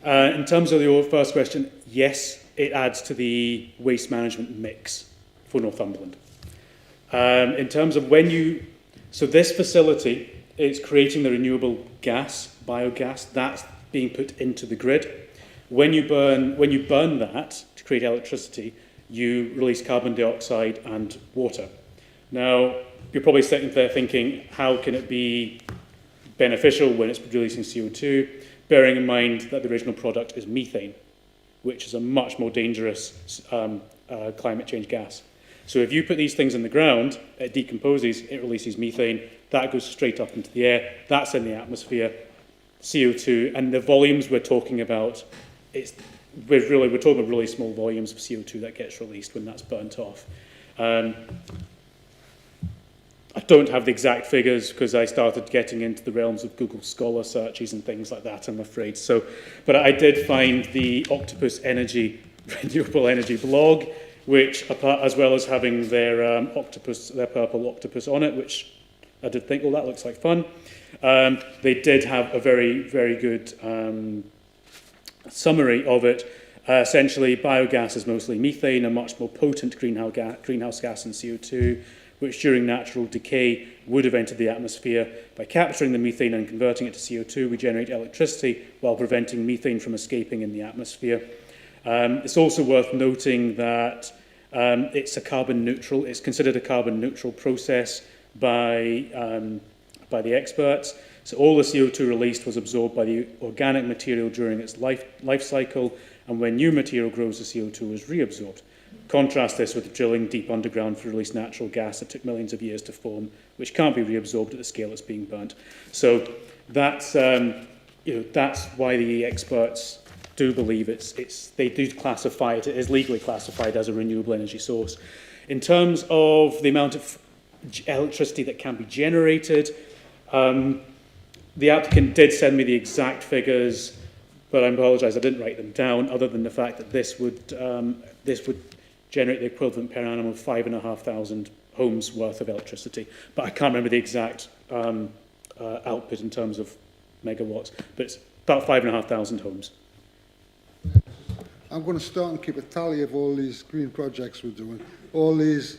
in terms of your first question, yes, it adds to the waste management mix for Northumberland. In terms of so this facility is creating the renewable gas, biogas, that's being put into the grid. When you burn that to create electricity, you release carbon dioxide and water. Now, you're probably sitting there thinking, how can it be beneficial when it's releasing CO2, bearing in mind that the original product is methane, which is a much more dangerous climate change gas. So if you put these things in the ground, it decomposes, it releases methane, that goes straight up into the air, that's in the atmosphere, CO2, and the volumes we're talking about, we're talking about really small volumes of CO2 that gets released when that's burnt off. I don't have the exact figures because I started getting into the realms of Google Scholar searches and things like that, I'm afraid. So, but I did find the Octopus Energy Renewable Energy blog, which, as well as having their purple octopus on it, which I did think, well, that looks like fun. They did have a very, very good summary of it. Essentially, biogas is mostly methane, a much more potent greenhouse gas than CO2, which during natural decay would have entered the atmosphere. By capturing the methane and converting it to CO2, we generate electricity while preventing methane from escaping in the atmosphere. It's also worth noting that it's considered a carbon neutral process by the experts. So all the CO2 released was absorbed by the organic material during its life cycle, and when new material grows, the CO2 is reabsorbed. Contrast this with drilling deep underground for released natural gas that took millions of years to form, which can't be reabsorbed at the scale it's being burnt. So that's that's why the experts do believe they do classify it. It is legally classified as a renewable energy source. In terms of the amount of electricity that can be generated, the applicant did send me the exact figures, but I apologise, I didn't write them down, other than the fact that this would generate the equivalent per annum of 5,500 homes worth of electricity. But I can't remember the exact output in terms of megawatts, but it's about 5,500 homes. I'm going to start and keep a tally of all these green projects we're doing, all these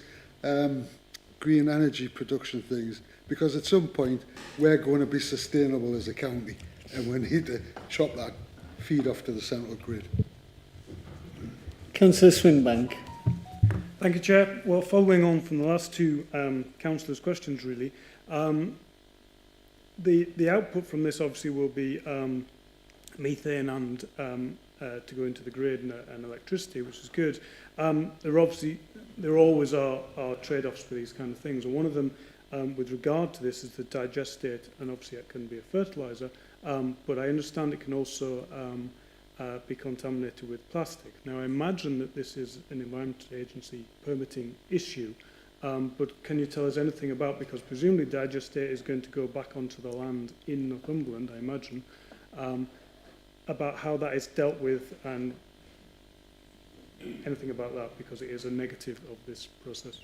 green energy production things, because at some point we're going to be sustainable as a county and we need to chop that feed off to the central grid. Councillor Swinbank. Thank you, Chair. Well, following on from the last two councillors' questions, really, the output from this obviously will be methane and to go into the grid and electricity, which is good. There always are trade-offs for these kind of things, and one of them, with regard to this, is the digestate, and obviously it can be a fertiliser, but I understand it can also be contaminated with plastic. Now, I imagine that this is an Environment Agency permitting issue, but can you tell us anything about, because presumably digestate is going to go back onto the land in Northumberland, I imagine, about how that is dealt with and anything about that, because it is a negative of this process.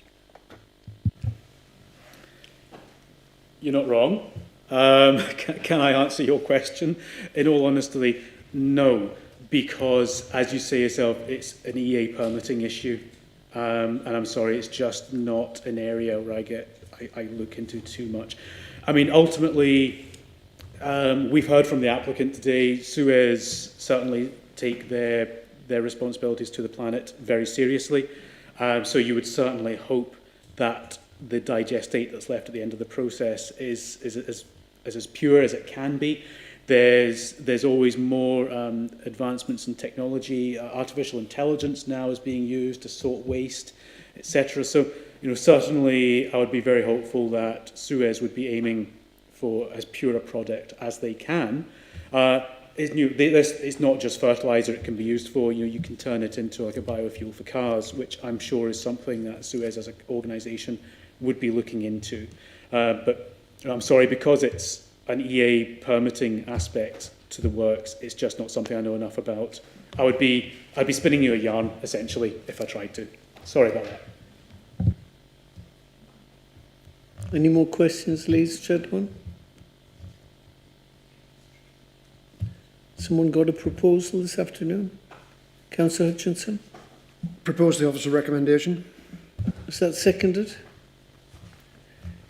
You're not wrong. Can I answer your question? In all honesty, no, because as you say yourself, it's an EA permitting issue, and I'm sorry, it's just not an area where I look into too much. I mean, ultimately, we've heard from the applicant today. Suez certainly take their responsibilities to the planet very seriously, so you would certainly hope that the digestate that's left at the end of the process is as pure as it can be. There's always more advancements in technology. Artificial intelligence now is being used to sort waste, etc. So, certainly I would be very hopeful that Suez would be aiming for as pure a product as they can. It's not just fertilizer it can be used for. You can turn it into like a biofuel for cars, which I'm sure is something that Suez as an organisation would be looking into. But I'm sorry, because it's an EA permitting aspect to the works, it's just not something I know enough about. I'd be spinning you a yarn, essentially, if I tried to. Sorry about that. Any more questions, ladies and gentlemen? Someone got a proposal this afternoon? Councillor Hutchinson? Propose the officer recommendation. Is that seconded?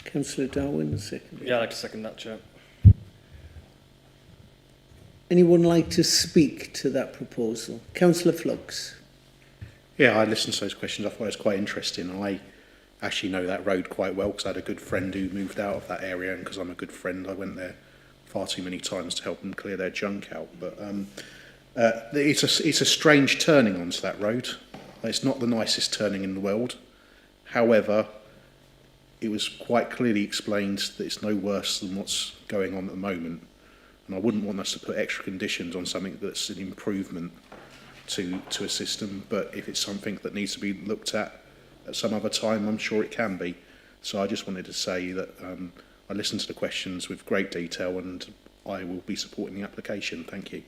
Councillor Darwin, seconded. Yeah, I'd like to second that, Chair. Anyone like to speak to that proposal? Councillor Flux. Yeah, I listened to those questions. I thought it was quite interesting. I actually know that road quite well because I had a good friend who moved out of that area, and because I'm a good friend, I went there far too many times to help them clear their junk out. But it's a strange turning onto that road. It's not the nicest turning in the world. However, it was quite clearly explained that it's no worse than what's going on at the moment. And I wouldn't want us to put extra conditions on something that's an improvement to a system, but if it's something that needs to be looked at some other time, I'm sure it can be. So I just wanted to say that I listened to the questions with great detail and I will be supporting the application. Thank you.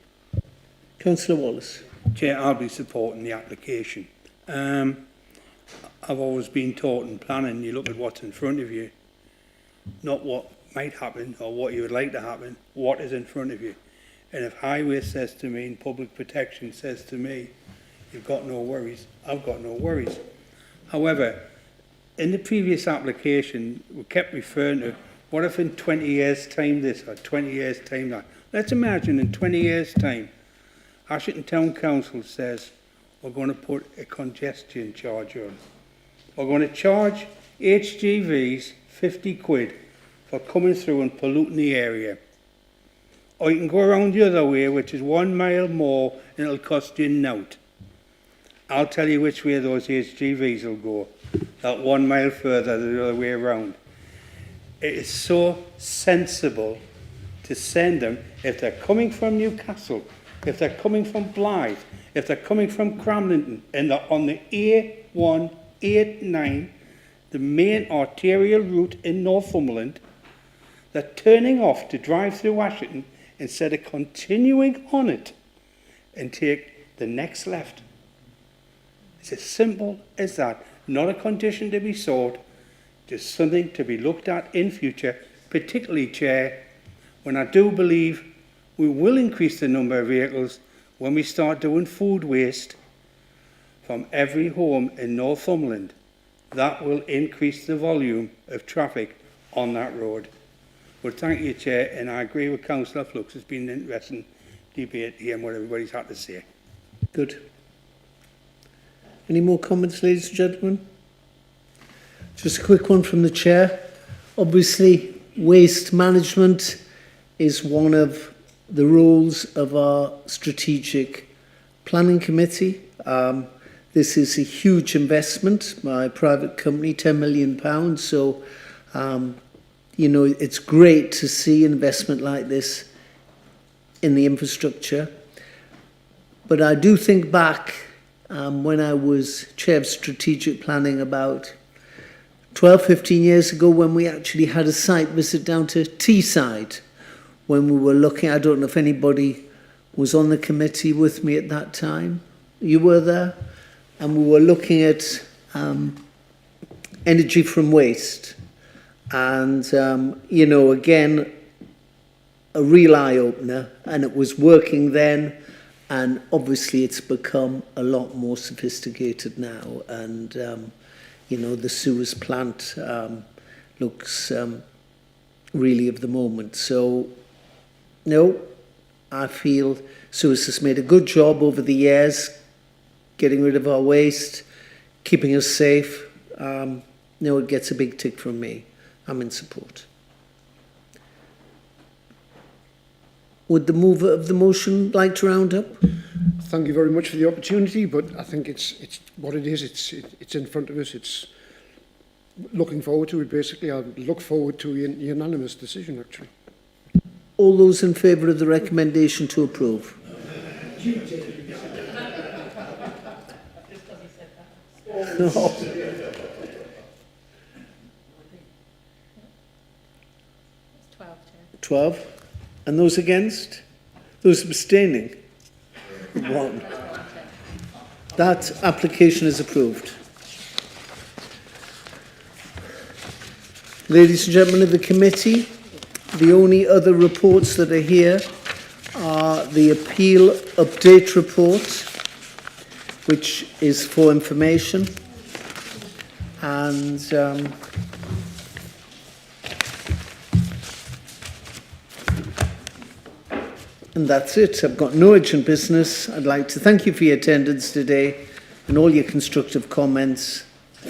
Councillor Wallace. Chair, I'll be supporting the application. I've always been taught in planning, you look at what's in front of you, not what might happen or what you would like to happen, what is in front of you. And if highway says to me and public protection says to me, you've got no worries, I've got no worries. However, in the previous application, we kept referring to, what if in 20 years' time this or 20 years' time that? Let's imagine in 20 years' time, Ashington Town Council says, we're going to put a congestion charge on. We're going to charge HGVs 50 quid for coming through and polluting the area. Or you can go around the other way, which is 1 mile more, and it'll cost you nought. I'll tell you which way those HGVs will go. That 1 mile further, the other way around. It is so sensible to send them, if they're coming from Newcastle, if they're coming from Blyth, if they're coming from Cramlington, and they're on the A189, the main arterial route in Northumberland, they're turning off to drive through Ashington instead of continuing on it and take the next left. It's as simple as that. Not a condition to be sought, just something to be looked at in future, particularly, Chair, when I do believe we will increase the number of vehicles when we start doing food waste from every home in Northumberland. That will increase the volume of traffic on that road. But thank you, Chair, and I agree with Councillor Flux. It's been an interesting debate here and what everybody's had to say. Good. Any more comments, ladies and gentlemen? Just a quick one from the Chair. Obviously, waste management is one of the roles of our strategic planning committee. This is a huge investment by a private company, £10 million. So, it's great to see investment like this in the infrastructure. But I do think back when I was chair of strategic planning about 12, 15 years ago, when we actually had a site visit down to Teesside, when we were looking, I don't know if anybody was on the committee with me at that time. You were there? And we were looking at energy from waste. And, again, a real eye-opener. And it was working then. And obviously it's become a lot more sophisticated now. And, the Suez plant looks really of the moment. So, no, I feel Suez has made a good job over the years getting rid of our waste, keeping us safe. It gets a big tick from me. I'm in support. Would the mover of the motion like to round up? Thank you very much for the opportunity, but I think it's what it is. It's in front of us. It's looking forward to it, basically. I look forward to a unanimous decision, actually. All those in favour of the recommendation to approve? No. 12. And those against? Those abstaining? 1. That application is approved. Ladies and gentlemen of the committee, the only other reports that are here are the appeal update report, which is for information, and that's it. I've got no urgent business. I'd like to thank you for your attendance today and all your constructive comments.